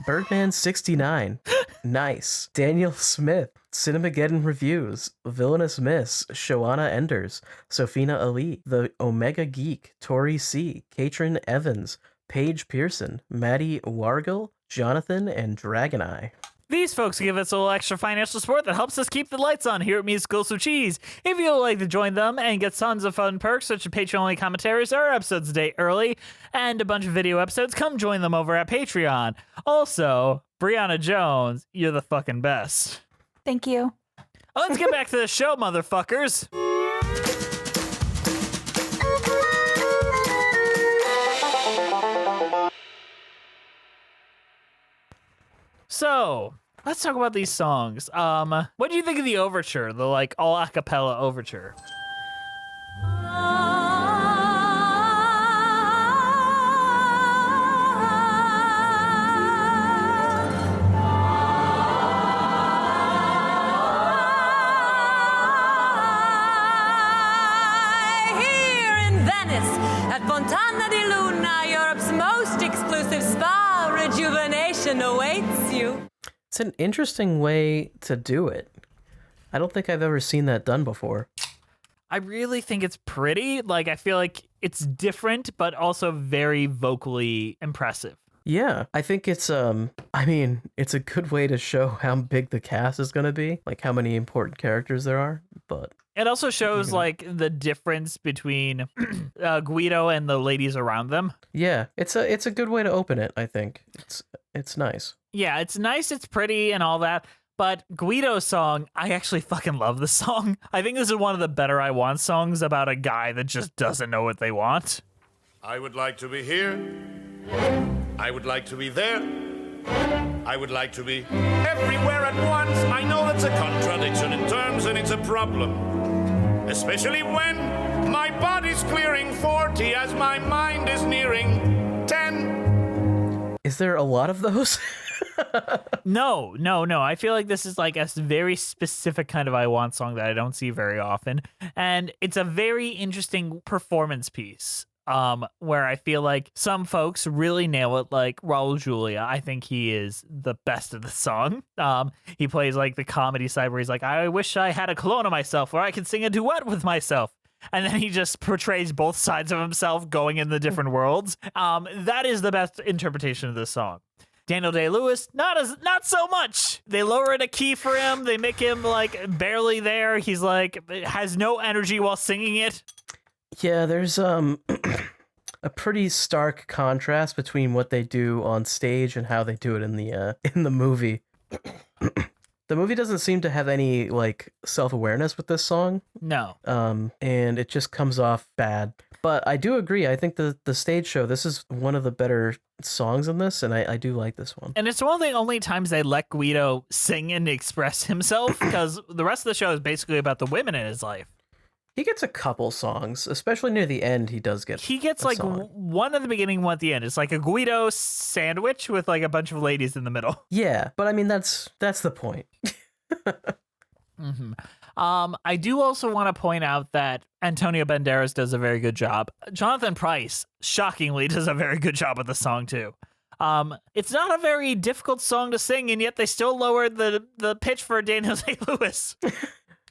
Birdman69. Nice. Daniel Smith, Cinemageddon Reviews, Villainous Miss, Shoana Enders, Sophina Ali, The Omega Geek, Tori C, Katrin Evans, Paige Pearson, Maddie Wargill, Jonathan, and Dragon Eye. These folks give us a little extra financial support that helps us keep the lights on here at Musicals with Cheese. If you'd like to join them and get tons of fun perks such as Patreon-only commentaries or episodes a day early and a bunch of video episodes, come join them over at Patreon. Also, Brianna Jones, you're the fucking best. Thank you. Let's get back to the show, motherfuckers. So, let's talk about these songs. What do you think of the overture, the like all a cappella overture? Here in Venice, at Fontana di Luna, Europe's most exclusive spa, rejuvenation awaits you. It's an interesting way to do it. I don't think I've ever seen that done before. I really think it's pretty. Like, I feel like it's different, but also very vocally impressive. Yeah, I think it's it's a good way to show how big the cast is going to be, like how many important characters there are, but It also shows like the difference between Guido and the ladies around them. yeah, it's a good way to open it, I think. It's nice. Yeah, it's nice, it's pretty and all that. But Guido's song, I actually fucking love this song. I think this is one of the better I Want songs about a guy that just doesn't know what they want. I would like to be here. I would like to be there. I would like to be everywhere at once. I know that's a contradiction in terms and it's a problem. Especially when my body's clearing 40 as my mind is nearing 10. Is there a lot of those? No. I feel like this is like a very specific kind of I Want song that I don't see very often. And it's a very interesting performance piece. Where I feel like some folks really nail it, like Raul Julia. I think he is the best of the song. He plays like the comedy side where he's like, I wish I had a clone of myself where I could sing a duet with myself. And then he just portrays both sides of himself going in the different worlds. That is the best interpretation of this song. Daniel Day-Lewis, not so much. They lowered a key for him. They make him like barely there. He's like has no energy while singing it. Yeah, there's a pretty stark contrast between what they do on stage and how they do it in the movie. The movie doesn't seem to have any like self-awareness with this song. No. And it just comes off bad. But I do agree. I think the stage show, this is one of the better songs in this, and I do like this one. And it's one of the only times they let Guido sing and express himself, because the rest of the show is basically about the women in his life. He gets a couple songs, especially near the end. He does get. He gets like one at the beginning, one at the end. It's like a Guido sandwich with like a bunch of ladies in the middle. Yeah, but I mean that's the point. Mm-hmm. I do also want to point out that Antonio Banderas does a very good job. Jonathan Pryce, shockingly, does a very good job with the song too. It's not a very difficult song to sing, and yet they still lowered the pitch for Daniel Day-Lewis.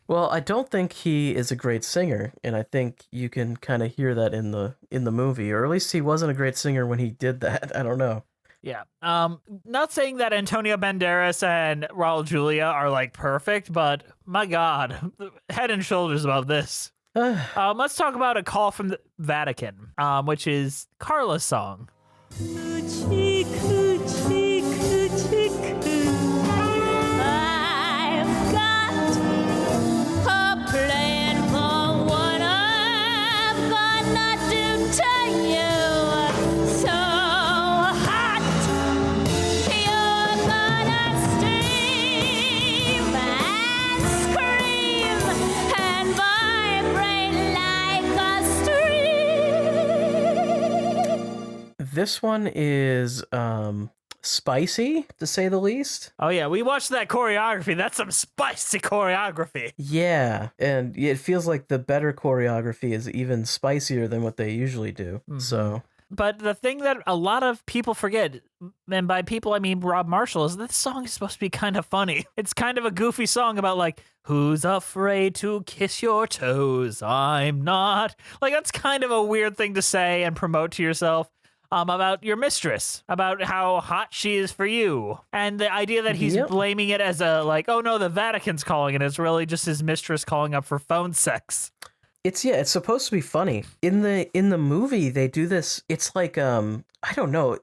Well, I don't think he is a great singer, and I think you can kind of hear that in the movie, or at least he wasn't a great singer when he did that. I don't know. Yeah. Not saying that Antonio Banderas and Raul Julia are like perfect, but my God, head and shoulders above this. Let's talk about A Call from the Vatican, which is Carla's song. Coochie, coochie, coochie, coo. I've got a plan for what I'm gonna do to you. So hot, you're gonna steam and scream and vibrate like a This one is spicy, to say the least. Oh yeah, we watched that choreography. That's some spicy choreography. Yeah, and it feels like the better choreography is even spicier than what they usually do. So, But the thing that a lot of people forget, and by people I mean Rob Marshall, is this song is supposed to be kind of funny. It's kind of a goofy song about like, who's afraid to kiss your toes? I'm not. Like, that's kind of a weird thing to say and promote to yourself. About your mistress, about how hot she is for you. And the idea that he's blaming it as a, like, oh no, the Vatican's calling, and it's really just his mistress calling up for phone sex. it's supposed to be funny. In the movie, they do this. It's like, I don't know.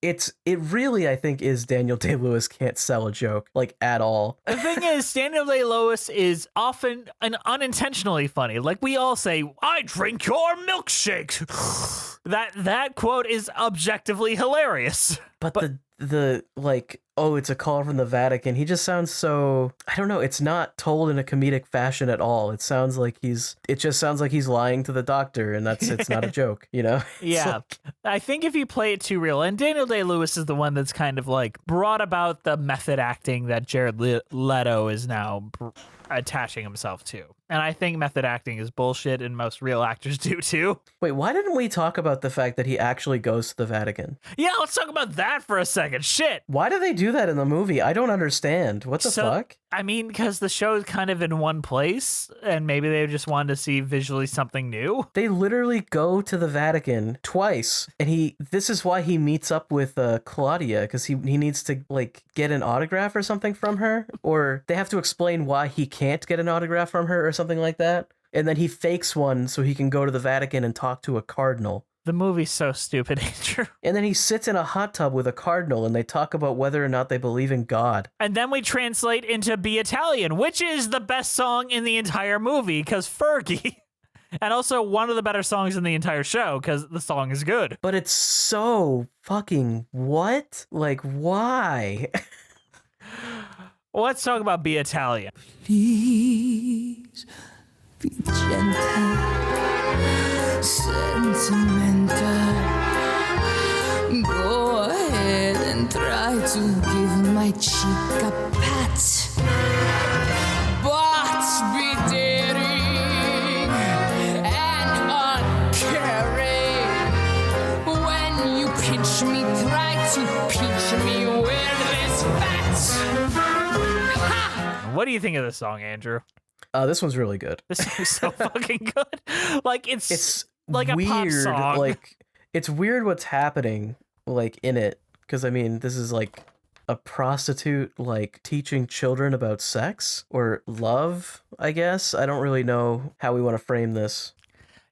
It really, I think, is Daniel Day-Lewis can't sell a joke, like, at all. The thing is, Daniel Day-Lewis is often and unintentionally funny. Like, we all say, I drink your milkshake. That quote is objectively hilarious. But the like, oh, it's a call from the Vatican. He just sounds so, I don't know. It's not told in a comedic fashion at all. It just sounds like he's lying to the doctor, and it's not a joke, you know? Yeah. I think if you play it too real, and Daniel Day-Lewis is the one that's kind of like brought about the method acting that Jared Leto is now attaching himself to. And I think method acting is bullshit, and most real actors do too. Wait, why didn't we talk about the fact that he actually goes to the Vatican? Yeah, let's talk about that for a second. Shit. Why do they do that in the movie? I don't understand. What the fuck? I mean, because the show is kind of in one place, and maybe they just wanted to see visually something new. They literally go to the Vatican twice, and this is why he meets up with Claudia, because he needs to, like, get an autograph or something from her, or they have to explain why he can't get an autograph from her or something like that, and then he fakes one so he can go to the Vatican and talk to a cardinal. The movie's so stupid, Andrew. And then he sits in a hot tub with a cardinal, and they talk about whether or not they believe in God. And then we translate into Be Italian, which is the best song in the entire movie, because Fergie. And also one of the better songs in the entire show, because the song is good. But it's so fucking what? Like, why? Well, let's talk about Be Italian. Please be gentle, sentimental. Go ahead and try to give my cheek a pat. But be daring and uncaring. When you pinch me, try to pinch me where there's fat. What do you think of this song, Andrew? This one's really good. This song is so fucking good. Like, it's like weird, a pop song. Like, it's weird what's happening, like, in it. Because, I mean, this is, like, a prostitute, like, teaching children about sex or love, I guess. I don't really know how we want to frame this.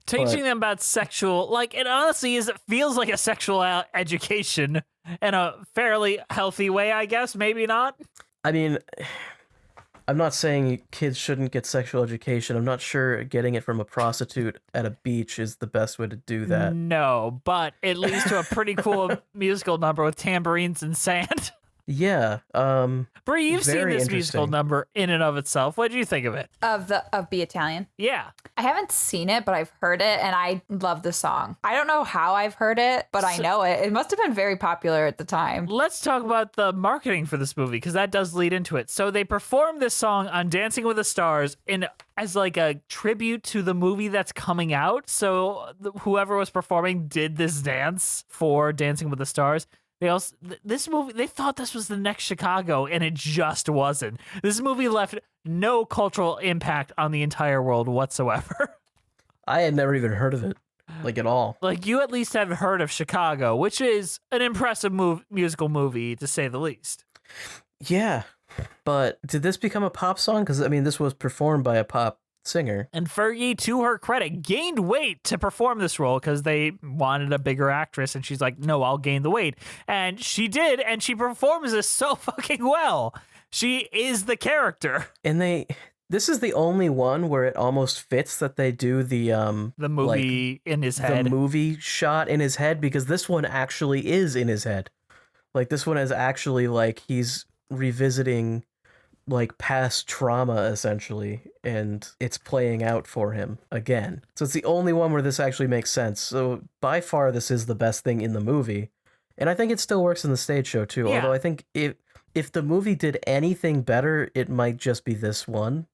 Teaching them about sexual, like, it honestly is, it feels like a sexual education in a fairly healthy way, I guess. Maybe not. I mean, I'm not saying kids shouldn't get sexual education. I'm not sure getting it from a prostitute at a beach is the best way to do that. No, but it leads to a pretty cool musical number with tambourines and sand. Yeah. Bree, you've seen Very this musical interesting. number in and of itself. What do you think of it? Of Be Italian. Yeah. I haven't seen it, but I've heard it, and I love the song. I don't know how I've heard it, but I know it. It must have been very popular at the time. Let's talk about the marketing for this movie, because that does lead into it. So they performed this song on Dancing with the Stars as like a tribute to the movie that's coming out. So whoever was performing did this dance for Dancing with the Stars. They thought this was the next Chicago, and it just wasn't. This movie left no cultural impact on the entire world whatsoever. I had never even heard of it, like, at all. Like, you at least have heard of Chicago, which is an impressive musical movie, to say the least. Yeah. But did this become a pop song? Because, I mean, this was performed by a pop singer. And Fergie, to her credit, gained weight to perform this role because they wanted a bigger actress, and she's like, no, I'll gain the weight. And she did, and she performs this so fucking well. She is the character. And this is the only one where it almost fits that they do the movie, like, in his head. The movie shot in his head, because this one actually is in his head. Like, this one is actually, like, he's revisiting like past trauma essentially, and it's playing out for him again. So it's the only one where this actually makes sense. So by far this is the best thing in the movie. And I think it still works in the stage show too. Yeah. Although I think if the movie did anything better, it might just be this one.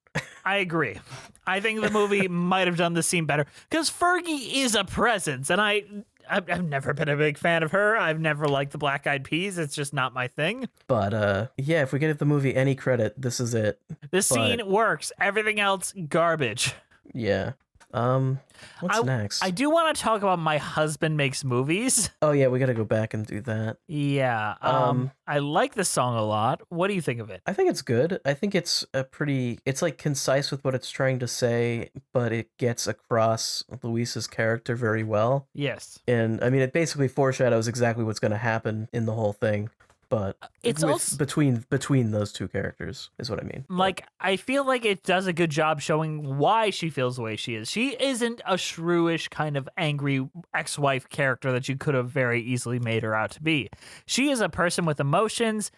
I agree. I think the movie might have done the scene better because Fergie is a presence, and I've never been a big fan of her. I've never liked the Black Eyed Peas. It's just not my thing. But yeah, if we give the movie any credit, this is it. This scene works. Everything else, garbage. Yeah. What's next? I do want to talk about My Husband Makes Movies. Oh yeah, we got to go back and do that. Yeah. I like this song a lot. What do you think of it? I think it's good. I think it's it's like concise with what it's trying to say, but it gets across Luis's character very well. Yes. And I mean, it basically foreshadows exactly what's going to happen in the whole thing. But It's also- between those two characters is what I mean. Like, I feel like it does a good job showing why she feels the way she is. She isn't a shrewish kind of angry ex-wife character that you could have very easily made her out to be. She is a person with emotions.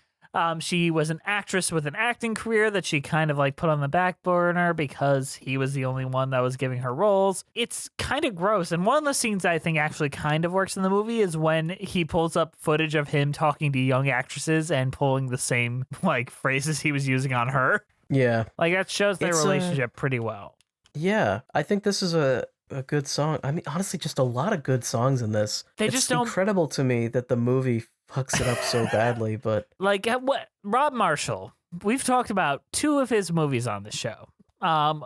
She was an actress with an acting career that she kind of like put on the back burner because he was the only one that was giving her roles. It's kind of gross. And one of the scenes I think actually kind of works in the movie is when he pulls up footage of him talking to young actresses and pulling the same like phrases he was using on her. Yeah. Like that shows their It's, relationship pretty well. Yeah, I think this is a good song. I mean, honestly, just a lot of good songs in this. They it's just don't- incredible to me that the movie fucks it up so badly, but Like what Rob Marshall, we've talked about two of his movies on the show.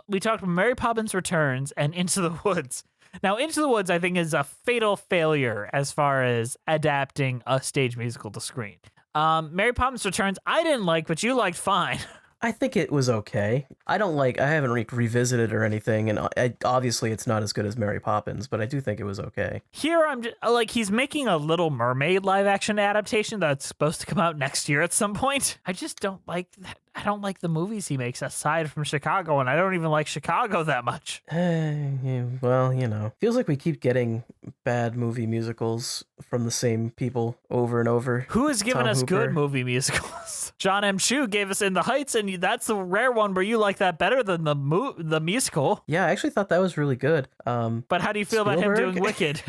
We talked about Mary Poppins Returns and Into the Woods. Now, Into the Woods, I think, is a fatal failure as far as adapting a stage musical to screen. Mary Poppins Returns, I didn't like, but you liked fine. I think it was okay. I haven't revisited or anything, and obviously it's not as good as Mary Poppins, but I do think it was okay. Here, I'm just, like, he's making a Little Mermaid live action adaptation that's supposed to come out next year at some point. I just don't like that. I don't like the movies he makes aside from Chicago, and I don't even like Chicago that much. Yeah, well, feels like we keep getting bad movie musicals from the same people over and over. Who has given Tom us Hooper. good movie musicals? John M. Chu gave us In the Heights, and that's the rare one where you like that better than the musical. Yeah, I actually thought that was really good. But how do you feel about him Spielberg? doing Wicked?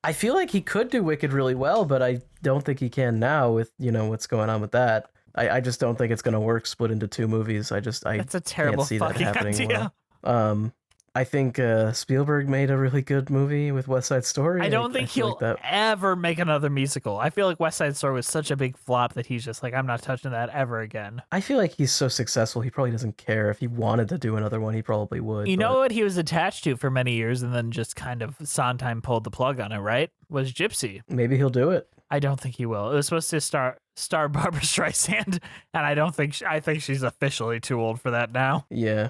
I feel like he could do Wicked really well, but I don't think he can now with, what's going on with that. I just don't think it's going to work split into two movies. That's a terrible can't see that fucking happening idea. well. I think Spielberg made a really good movie with West Side Story. I don't think feel he'll like that. ever make another musical. I feel like West Side Story was such a big flop that he's just like, I'm not touching that ever again. I feel like he's so successful, he probably doesn't care. If he wanted to do another one, he probably would. You but- know what he was attached to for many years and then just kind of Sondheim pulled the plug on it, right? Was Gypsy. Maybe he'll do it. I don't think he will. It was supposed to star Barbara Streisand, and I think she's officially too old for that now. Yeah.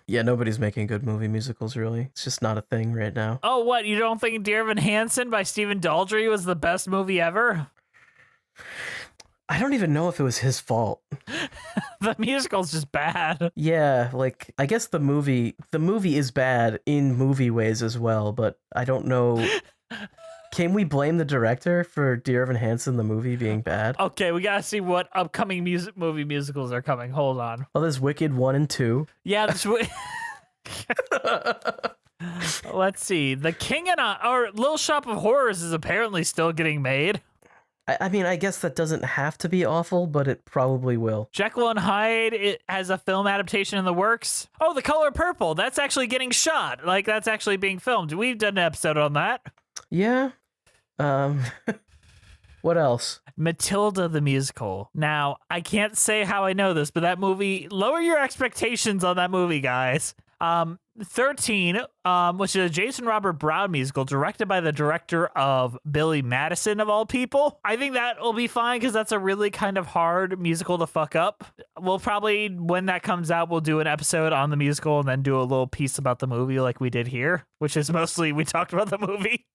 Yeah, nobody's making good movie musicals, really. It's just not a thing right now. Oh, what? You don't think Dear Evan Hansen by Stephen Daldry was the best movie ever? I don't even know if it was his fault. The musical's just bad. Yeah, like I guess the movie is bad in movie ways as well, but I don't know. Can we blame the director for Dear Evan Hansen, the movie, being bad? Okay, we gotta see what upcoming movie musicals are coming. Hold on. Oh, there's Wicked 1 and 2. Yeah, this let's see. The King and or Little Shop of Horrors is apparently still getting made. I mean, I guess that doesn't have to be awful, but it probably will. Jekyll and Hyde, it has a film adaptation in the works. Oh, The Color Purple, that's actually getting shot. Like, that's actually being filmed. We've done an episode on that. Yeah. What else? Matilda the musical. Now, I can't say how I know this, but that movie, lower your expectations on that movie, guys. 13, which is a Jason Robert Brown musical directed by the director of Billy Madison, of all people. I think that will be fine because that's a really kind of hard musical to fuck up. We'll probably, when that comes out, we'll do an episode on the musical and then do a little piece about the movie like we did here, which is mostly we talked about the movie.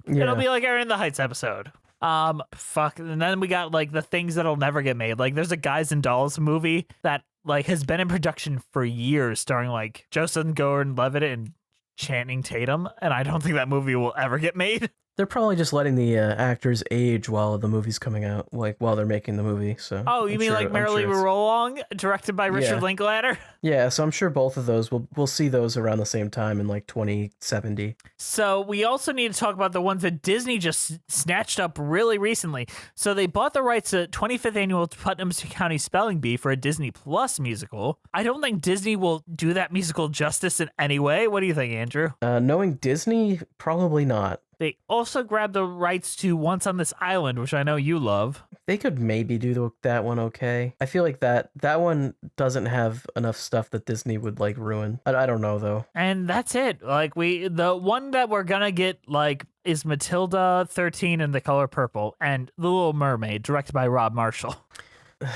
Yeah. It'll be like our In the Heights episode. Fuck. And then we got like the things that'll never get made. Like there's a Guys and Dolls movie that like has been in production for years, starring like Joseph Gordon-Levitt and Channing Tatum, and I don't think that movie will ever get made. They're probably just letting the actors age while the movie's coming out, like while they're making the movie. So. Oh, you I'm mean sure- like I'm Merrily sure We it's- Roll Along, directed by Richard Yeah. Linklater? Yeah, so I'm sure both of those we'll see those around the same time in like 2070. So we also need to talk about the ones that Disney just snatched up really recently. So they bought the rights to 25th annual Putnam County Spelling Bee for a Disney Plus musical. I don't think Disney will do that musical justice in any way. What do you think, Andrew? Knowing Disney, probably not. They also grabbed the rights to Once on This Island, which I know you love. They could maybe do that one okay. I feel like that one doesn't have enough stuff that Disney would like ruin. I don't know though. And that's it. Like the one that we're gonna get like is Matilda 13 and the Color Purple and The Little Mermaid, directed by Rob Marshall.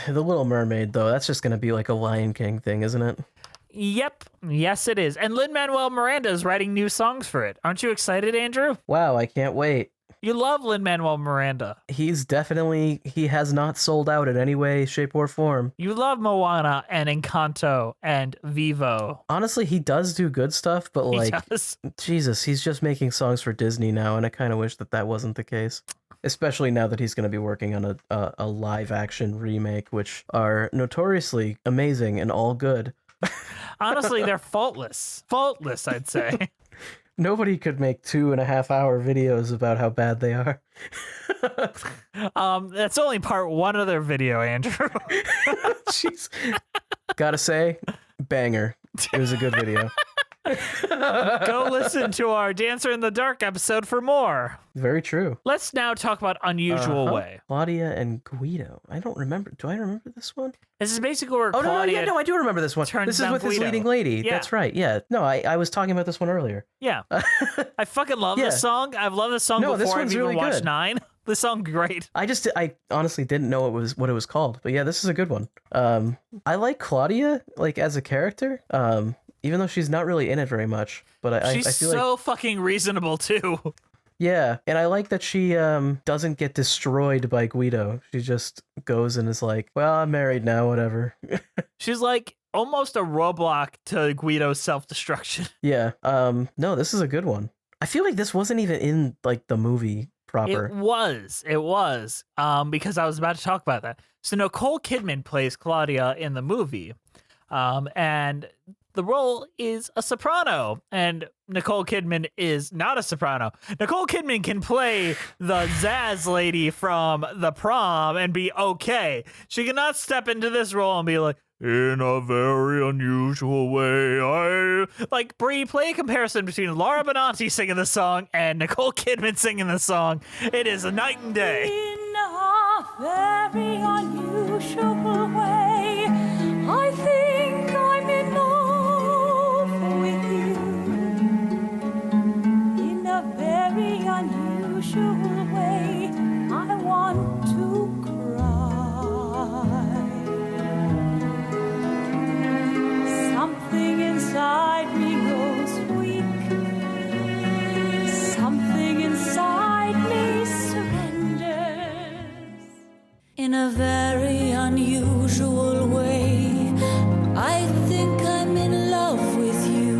The Little Mermaid though, that's just gonna be like a Lion King thing, isn't it? Yep. Yes, it is. And Lin-Manuel Miranda is writing new songs for it. Aren't you excited, Andrew? Wow, I can't wait. You love Lin-Manuel Miranda. He has not sold out in any way, shape, or form. You love Moana and Encanto and Vivo. Honestly, he does do good stuff, but He like, does. Jesus, he's just making songs for Disney now, and I kind of wish that wasn't the case. Especially now that he's going to be working on a live action remake, which are notoriously amazing and all good. Honestly, they're faultless. Faultless, I'd say. Nobody could make 2.5-hour videos about how bad they are. That's only part one of their video, Andrew. Jeez. Gotta say, banger. It was a good video. Go listen to our Dancer in the Dark episode for more. Very true. Let's now talk about Unusual Way. Claudia and Guido. I don't remember. Do I remember this one? This is basically where Oh, Claudia... no, I do remember this one. turns This is down with his Guido. leading lady. Yeah. That's right. Yeah. No, I was talking about this one earlier. Yeah. I fucking love Yeah. this song. I've loved this song No, this before I've one's even really watched good. 9. This song great. I honestly didn't know what it was called, but yeah, this is a good one. I like Claudia like as a character, even though she's not really in it very much. But I She's feel so like fucking reasonable too. yeah, and I like that she doesn't get destroyed by Guido. She just goes and is like, well, I'm married now, whatever. She's like almost a roadblock to Guido's self-destruction. Yeah. No, this is a good one. I feel like this wasn't even in like the movie proper. It was. Because I was about to talk about that. So Nicole Kidman plays Claudia in the movie. And the role is a soprano, and Nicole Kidman is not a soprano. Nicole Kidman can play the Zaz lady from The Prom and be okay. She cannot step into this role and be like, in a very unusual way, like, Brie, play a comparison between Laura Benanti singing the song and Nicole Kidman singing the song. It is a night and day. In a very unusual way, I think I'm in love with you. In a very unusual way, I want to cry. Something inside me goes weak. Something inside me surrenders. In a very unusual way, I think I'm in love with you.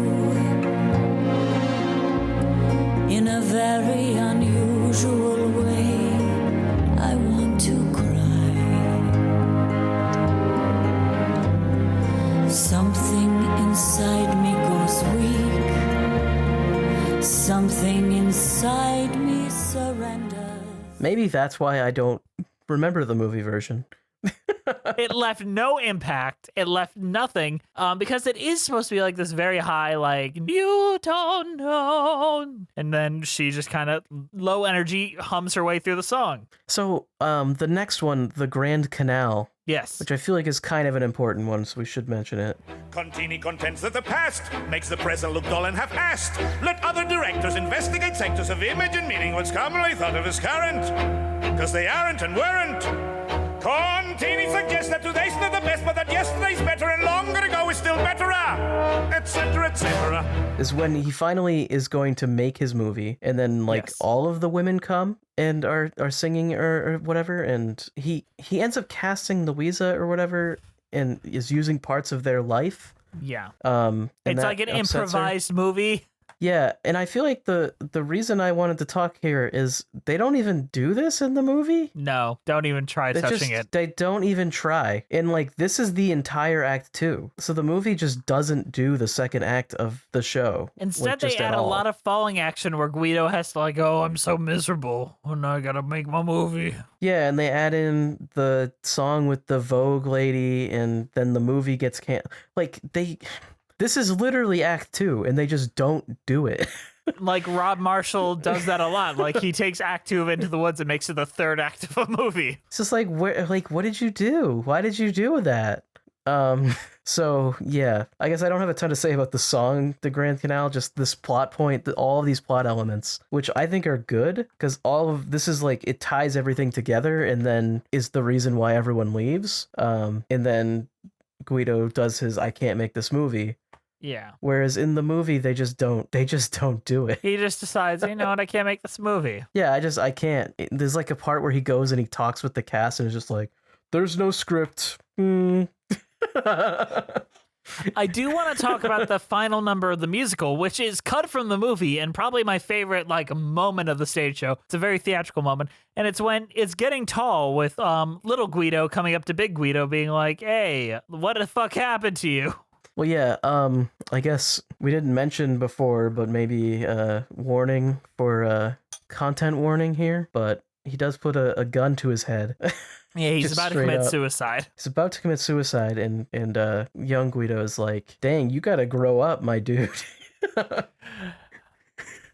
In a very unusual way, I want to cry. Something inside me goes weak. Something inside me surrenders. Maybe that's why I don't remember the movie version. It left no impact. It left nothing, because it is supposed to be like this very high, like, you don't know. And then she just kind of low energy hums her way through the song. So, the next one, The Grand Canal, Yes. which I feel like is kind of an important one, so we should mention it. Contini contends that the past makes the present look dull and half-assed. Let other directors investigate sectors of image and meaning what's commonly thought of as current. Because they aren't and weren't. Contini suggests that today's not the best, but that yesterday's better and longer ago is still betterer, etc., etc. Is when he finally is going to make his movie, and then like Yes. all of the women come and are singing or whatever, and he ends up casting Louisa or whatever, and is using parts of their life. Yeah. And It's that like an upsets her. improvised movie. Yeah, and I feel like the reason I wanted to talk here is they don't even do this in the movie. No, don't even try touching it. They don't even try. And like this is the entire act 2. So the movie just doesn't do the second act of the show. Instead, like, they just add at a all. lot of falling action where Guido has to like, oh, I'm so miserable. Oh, now I gotta make my movie. Yeah, and they add in the song with the Vogue lady, and then the movie gets like they. This is literally Act 2, and they just don't do it. Like Rob Marshall does that a lot. Like he takes Act 2 of Into the Woods and makes it the third act of a movie. It's just like, what did you do? Why did you do that? So yeah, I guess I don't have a ton to say about the song, The Grand Canal, just this plot point, all of these plot elements, which I think are good, because all of this is like, it ties everything together and then is the reason why everyone leaves. And then Guido does his, I can't make this movie. Yeah. Whereas in the movie, they just don't do it. He just decides, you know what, I can't make this movie. Yeah, I can't. There's like a part where he goes and he talks with the cast and is just like, there's no script. I do want to talk about the final number of the musical, which is cut from the movie and probably my favorite like moment of the stage show. It's a very theatrical moment, and it's when it's getting tall with little Guido coming up to big Guido being like, hey, what the fuck happened to you? Well, yeah, I guess we didn't mention before, but maybe warning for content warning here, but he does put a gun to his head. Yeah, he's Just about to straight commit up. suicide. He's about to commit suicide, and young Guido is like, dang, you gotta grow up, my dude.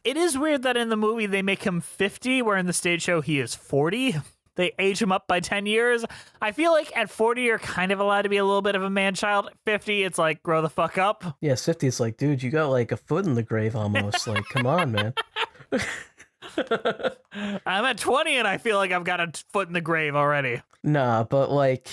It is weird that in the movie they make him 50, where in the stage show he is 40. They age him up by 10 years. I feel like at 40, you're kind of allowed to be a little bit of a man-child. At 50, it's like, grow the fuck up. Yeah, 50 is like, dude, you got like a foot in the grave almost. Like, come on, man. I'm at 20 and I feel like I've got a foot in the grave already. Nah, but like,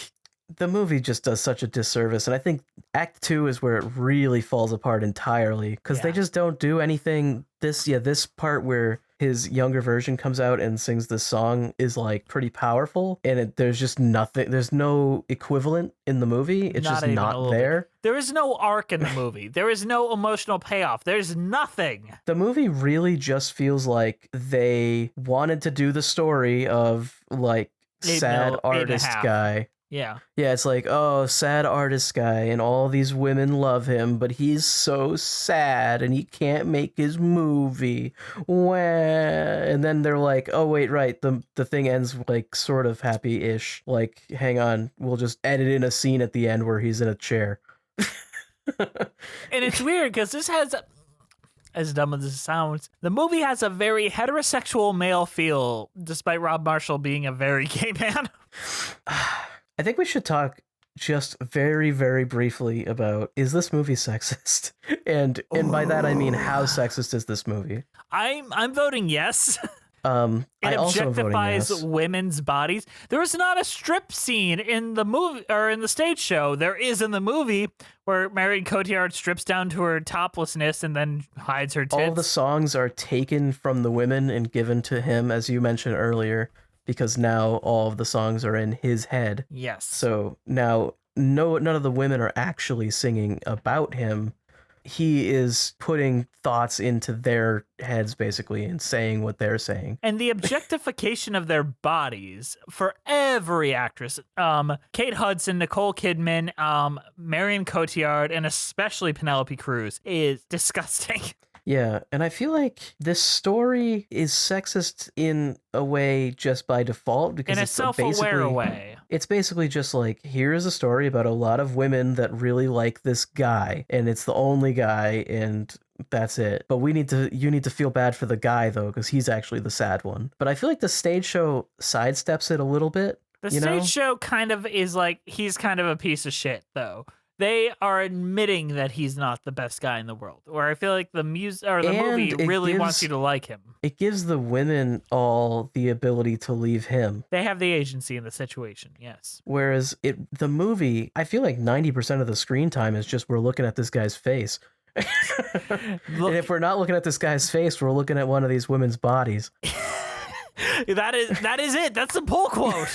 the movie just does such a disservice, and I think Act 2 is where it really falls apart entirely, because they Yeah. just don't do anything. This part where his younger version comes out and sings this song is like pretty powerful, and there's just nothing, there's no equivalent in the movie. It's Not just even a not little bit. there. There is no arc in the movie. There is no emotional payoff. There's nothing. The movie really just feels like they wanted to do the story of like sad 8.5. artist guy. Yeah. Yeah, it's like, oh, sad artist guy, and all these women love him, but he's so sad, and he can't make his movie. Wah. And then they're like, oh, wait, right, the thing ends, like, sort of happy-ish. Like, hang on, we'll just edit in a scene at the end where he's in a chair. And it's weird because this has, as dumb as this sounds, the movie has a very heterosexual male feel, despite Rob Marshall being a very gay man. I think we should talk just very, very briefly about, is this movie sexist? And by that I mean, how sexist is this movie? I'm voting yes. I It also am voting objectifies yes. women's bodies. There is not a strip scene in the movie or in the stage show. There is in the movie where Marion Cotillard strips down to her toplessness and then hides her tits. All the songs are taken from the women and given to him, as you mentioned earlier, because now all of the songs are in his head. Yes. So now none of the women are actually singing about him. He is putting thoughts into their heads, basically, and saying what they're saying. And the objectification of their bodies for every actress, Kate Hudson, Nicole Kidman, Marion Cotillard, and especially Penelope Cruz, is disgusting. Yeah, and I feel like this story is sexist in a way just by default, because In a it's self-aware basically- way. It's basically just like, here's a story about a lot of women that really like this guy, and it's the only guy, and that's it. But you need to feel bad for the guy, though, because he's actually the sad one. But I feel like the stage show sidesteps it a little bit. The you stage know? show kind of is like, he's kind of a piece of shit, though. They are admitting that he's not the best guy in the world. Or I feel like the And movie it really gives- wants you to like him. It gives the women all the ability to leave him. They have the agency in the situation, yes. Whereas the movie, I feel like 90% of the screen time is just we're looking at this guy's face. And if we're not looking at this guy's face, we're looking at one of these women's bodies. That is it. That's the pull quote.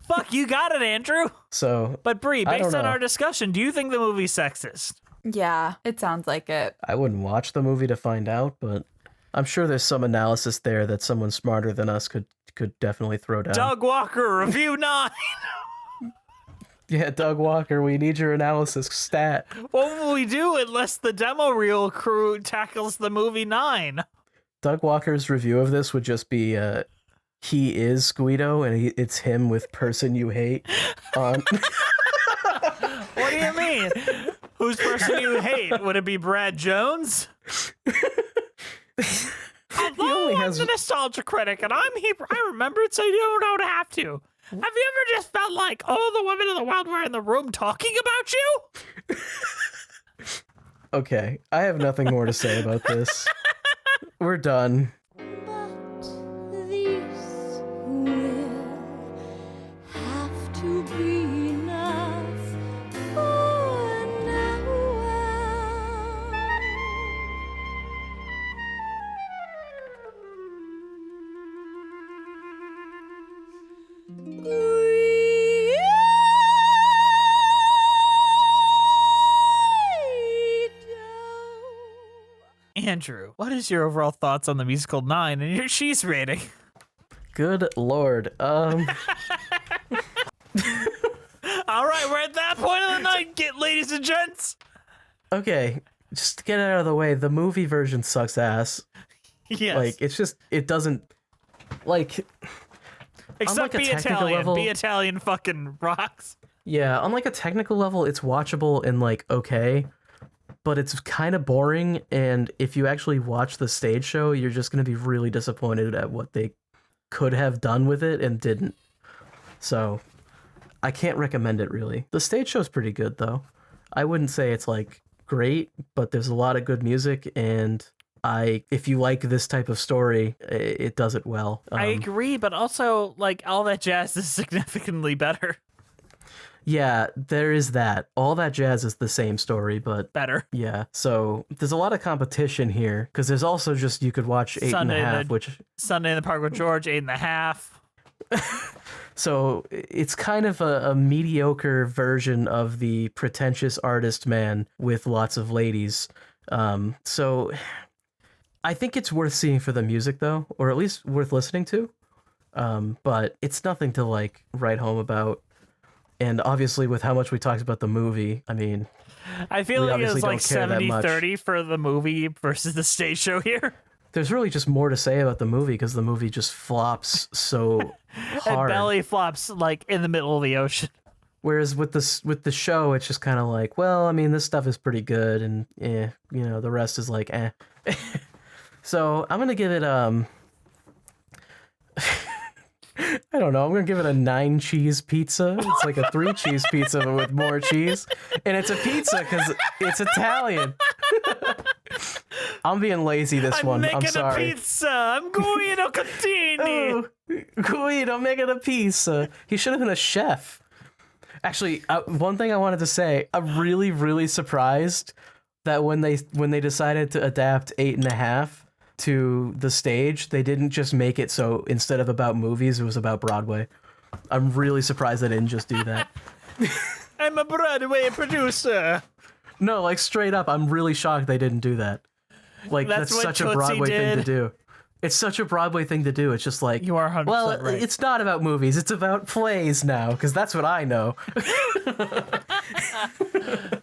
Fuck, you got it, Andrew. So But Bree, I don't based on know. our discussion, do you think the movie's sexist? Yeah, it sounds like it. I wouldn't watch the movie to find out, but I'm sure there's some analysis there that someone smarter than us could definitely throw down. Doug Walker, review 9. Yeah, Doug Walker, we need your analysis stat. What will we do unless the demo reel crew tackles the movie 9? Doug Walker's review of this would just be he is Guido, and it's him with Person You Hate on. What do you mean? Whose person you hate? Would it be Brad Jones? only I'm has- the nostalgia critic, and I'm here. I remember it, so you don't have to. Have you ever just felt like all the women in the world were in the room talking about you? Okay, I have nothing more to say about this. We're done. But this will have to be enough for now. Andrew, what is your overall thoughts on the musical 9 and your cheese rating? Good lord. All right, we're at that point of the night, ladies and gents. Okay, just to get it out of the way, the movie version sucks ass. Yes. Like, it's just, it doesn't, like... Except like a be technical Italian. level- Be Italian fucking rocks. Yeah, on like a technical level, it's watchable and like okay, but it's kind of boring. And if you actually watch the stage show, you're just going to be really disappointed at what they could have done with it and didn't. So I can't recommend it really. The stage show's pretty good though. I wouldn't say it's like great, but there's a lot of good music, and if you like this type of story, it does it well. I agree, but also, like, All That Jazz is significantly better. Yeah, there is that. All That Jazz is the same story, but Better. yeah. So there's a lot of competition here, because there's also just, you could watch 8.5, which... Sunday in the Park with George, 8.5. So it's kind of a mediocre version of the pretentious artist man with lots of ladies. So I think it's worth seeing for the music, though, or at least worth listening to. But it's nothing to, like, write home about. And obviously, with how much we talked about the movie, I mean... I feel we like it was obviously like don't care that much. 70-30 for the movie versus the stage show here. There's really just more to say about the movie, because the movie just flops so hard. And belly flops, like, in the middle of the ocean. Whereas with the show, it's just kind of like, well, I mean, this stuff is pretty good, and the rest is like, eh. So I'm gonna give it I don't know. I'm gonna give it a 9 cheese pizza. It's like a 3 cheese pizza, but with more cheese, and it's a pizza because it's Italian. I'm being lazy this I'm one. making I'm sorry. a pizza. I'm Guido Contini. Oh, Guido making a pizza. He should have been a chef. Actually, one thing I wanted to say, I'm really, really surprised that when they decided to adapt 8.5 to the stage, they didn't just make it so instead of about movies, it was about Broadway. I'm really surprised they didn't just do that. I'm a Broadway producer. No, like straight up, I'm really shocked they didn't do that. Like That's that's what such a Tootsie Broadway thing to did. do. It's such a Broadway thing to do. It's just like, You are 100% well, right. it's not about movies. It's about plays now, because that's what I know.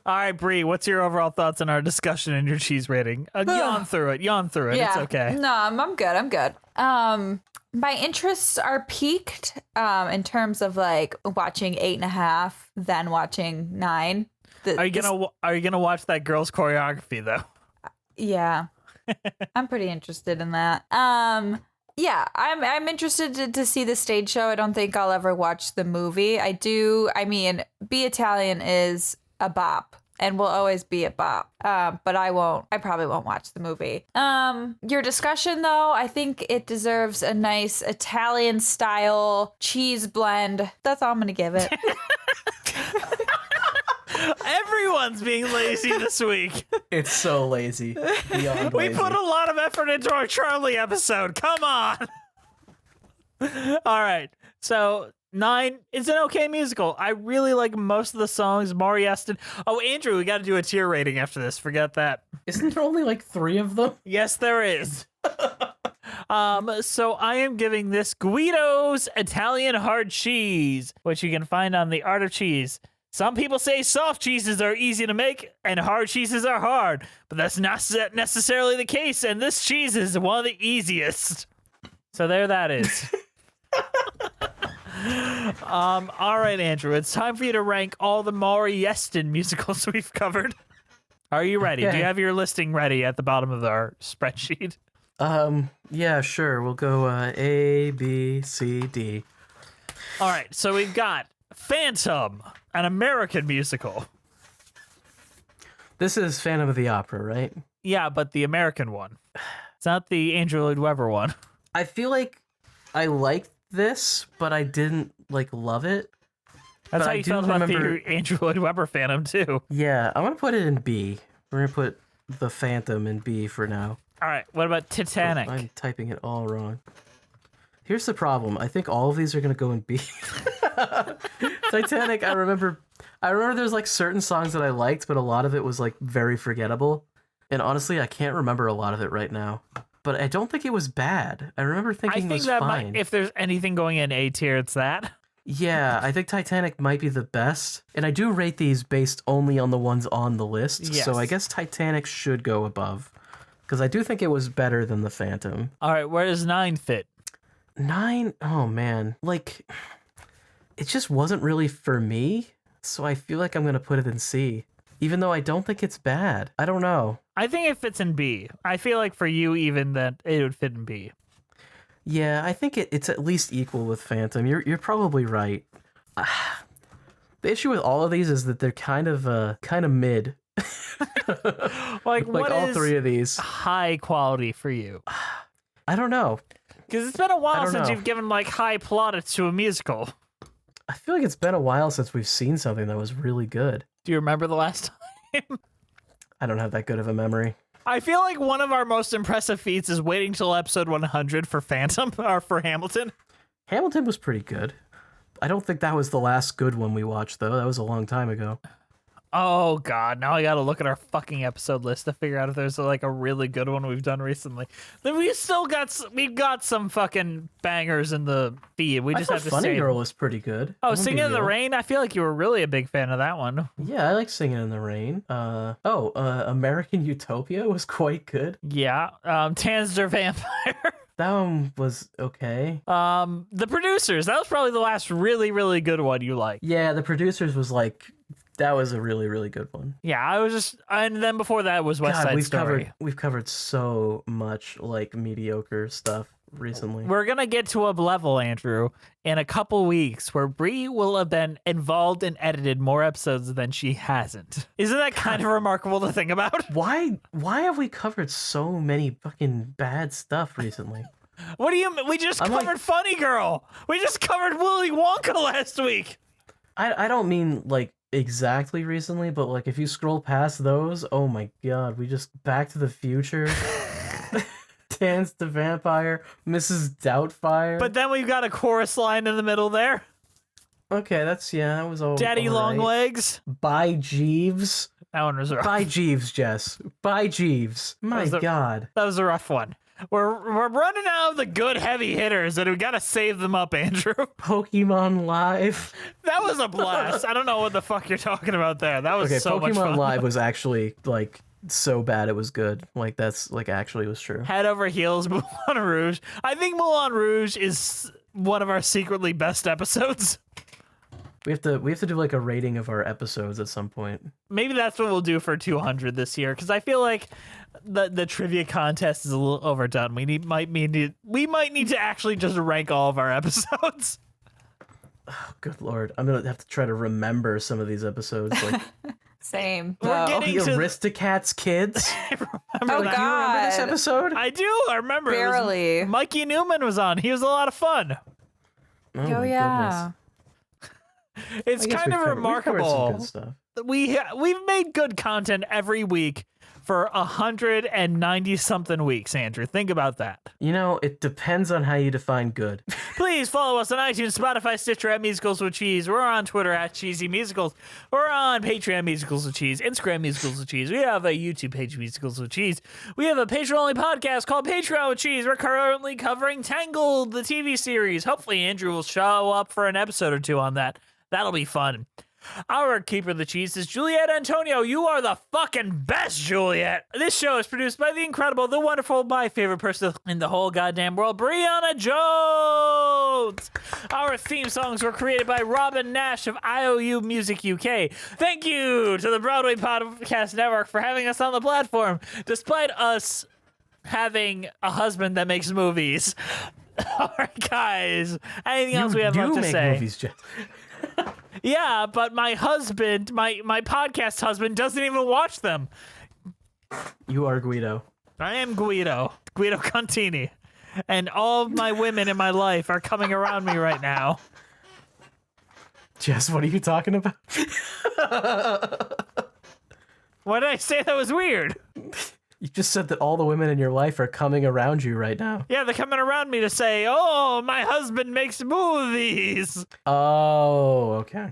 All right, Bree, what's your overall thoughts on our discussion and your cheese rating? Yawn through it. It's okay. No, I'm good. My interests are peaked in terms of like watching 8.5, then watching 9. Are you gonna watch that girl's choreography though? Yeah, I'm pretty interested in that. Yeah, I'm interested to see the stage show. I don't think I'll ever watch the movie. I mean, Be Italian is a bop and will always be a bop. But I probably won't watch the movie. Your discussion though, I think it deserves a nice Italian style cheese blend. That's all I'm gonna give it. Everyone's being lazy this week. It's so lazy. Beyond We lazy. put a lot of effort into our Charlie episode. Come on. All right. So 9 is an okay musical. I really like most of the songs. Maury Yeston. Oh, Andrew, we got to do a tier rating after this. Forget that. Isn't there only like 3 of them? Yes, there is. So I am giving this Guido's Italian hard cheese, which you can find on The Art of Cheese. Some people say soft cheeses are easy to make and hard cheeses are hard, but that's not necessarily the case, and this cheese is one of the easiest. So there that is. All right, Andrew, it's time for you to rank all the Maury Yeston musicals we've covered. Are you ready? Okay. Do you have your listing ready at the bottom of our spreadsheet? Yeah, sure. We'll go A, B, C, D. All right, so we've got Phantom, an American musical. This is Phantom of the Opera, right? Yeah, but the American one. It's not the Andrew Lloyd Webber one. I feel like I liked this, but I didn't love it. That's But how I you do felt about remember- the Andrew Lloyd Webber Phantom, too. Yeah, I'm gonna put it in B. We're gonna put the Phantom in B for now. All right, what about Titanic? I'm typing it all wrong. Here's the problem. I think all of these are gonna go in B. Titanic, I remember there's like certain songs that I liked, but a lot of it was like very forgettable. And honestly, I can't remember a lot of it right now. But I don't think it was bad. I remember I thinking it think was that fine. if there's anything going in A tier, it's that. Yeah, I think Titanic might be the best. And I do rate these based only on the ones on the list. Yes. So I guess Titanic should go above. Because I do think it was better than the Phantom. All right, where does 9 fit? 9, oh man. Like, it just wasn't really for me. So I feel like I'm going to put it in C. Even though I don't think it's bad. I don't know. I think it fits in B. I feel like for you, even that it would fit in B. Yeah, I think it's at least equal with Phantom. You're probably right. The issue with all of these is that they're kind of mid. Like what all is 3 of these. high quality for you? I don't know. Because it's been a while don't since know. you've given like high plaudits to a musical. I feel like it's been a while since we've seen something that was really good. Do you remember the last time? I don't have that good of a memory. I feel like one of our most impressive feats is waiting till episode 100 for Phantom or for Hamilton. Hamilton was pretty good. I don't think that was the last good one we watched, though. That was a long time ago. Oh God! Now I gotta look at our fucking episode list to figure out if there's like a really good one we've done recently. Then we've got some fucking bangers in the feed. We just I have thought to Funny say. Girl was pretty good. Oh, I'm gonna Singing be in the real. Rain. I feel like you were really a big fan of that one. Yeah, I like Singing in the Rain. American Utopia was quite good. Yeah. Tanzer Vampire. That one was okay. The Producers. That was probably the last really, really good one you liked. Yeah, The Producers was like, that was a really, really good one. Yeah, and then before that was West Side Story. we've covered so much like mediocre stuff recently. We're gonna get to a level, Andrew, in a couple weeks where Brie will have been involved and edited more episodes than she hasn't. Isn't that kind of remarkable to think about? Why have we covered so many fucking bad stuff recently? What do you mean? We just I'm covered like- Funny Girl. We just covered Willy Wonka last week. I don't mean like exactly recently, but like if you scroll past those, oh my god, we just Back to the Future, Dance the Vampire, Mrs. Doubtfire. But then we've got a chorus line in the middle there. okay, that was all. Daddy all right. Longlegs. By Jeeves. That one was rough. By Jeeves, Jess. By Jeeves. My was the- god. That was a rough one. We're running out of the good heavy hitters, and we gotta save them up, Andrew. Pokemon Live. That was a blast. I don't know what the fuck you're talking about there. That was Okay, so much Pokemon fun. Live was actually like so bad it was good. Like that's like actually was true. Head over heels, Moulin Rouge. I think Moulin Rouge is one of our secretly best episodes. We have to do like a rating of our episodes at some point. Maybe that's what we'll do for 200 this year, because I feel like the trivia contest is a little overdone. We might need to actually just rank all of our episodes. Good lord, I'm gonna have to try to remember some of these episodes. Like Same. We're Whoa. getting- the to- Aristocats kids. Oh Do you remember this God. episode? I do. I remember. It was- Barely. Mikey Newman was on. He was a lot of fun. Oh Oh my yeah. It's I guess kind of we've covered some remarkable. good stuff. We've made good content every week for 190 something weeks, Andrew. Think about that. You know, it depends on how you define good. Please follow us on iTunes, Spotify, Stitcher at Musicals with Cheese. We're on Twitter at Cheesy Musicals. We're on Patreon Musicals with Cheese, Instagram Musicals with Cheese. We have a YouTube page, Musicals with Cheese. We have a Patreon-only podcast called Patreon with Cheese. We're currently covering Tangled, the TV series. Hopefully Andrew will show up for an episode or two on that. That'll be fun. Our keeper of the cheese is Juliet Antonio. You are the fucking best, Juliet. This show is produced by the incredible, the wonderful, my favorite person in the whole goddamn world, Brianna Jones. Our theme songs were created by Robin Nash of IOU Music UK. Thank you to the Broadway Podcast Network for having us on the platform, despite us having a husband that makes movies. All right, guys. Anything else we have left to make say? Movies, Jeff. Yeah, but my husband, my podcast husband, doesn't even watch them. You are Guido. I am Guido Contini. And all of my women in my life are coming around me right now. Jess, what are you talking about? Why did I say that was weird? You just said that all the women in your life are coming around you right now. Yeah, they're coming around me to say, oh, my husband makes movies. Oh, okay.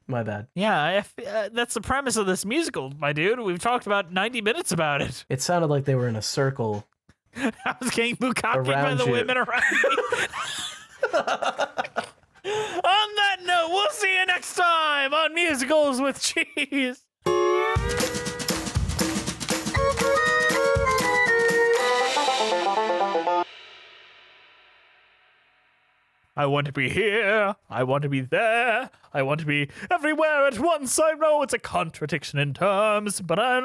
My bad. Yeah, that's the premise of this musical, my dude. We've talked about 90 minutes about it. It sounded like they were in a circle. I was getting bukkake by Around the you. women around me. On that note, we'll see you next time on Musicals with Cheese. I want to be here. I want to be there. I want to be everywhere at once. I know it's a contradiction in terms, but I'm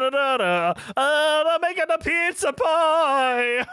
making a pizza pie.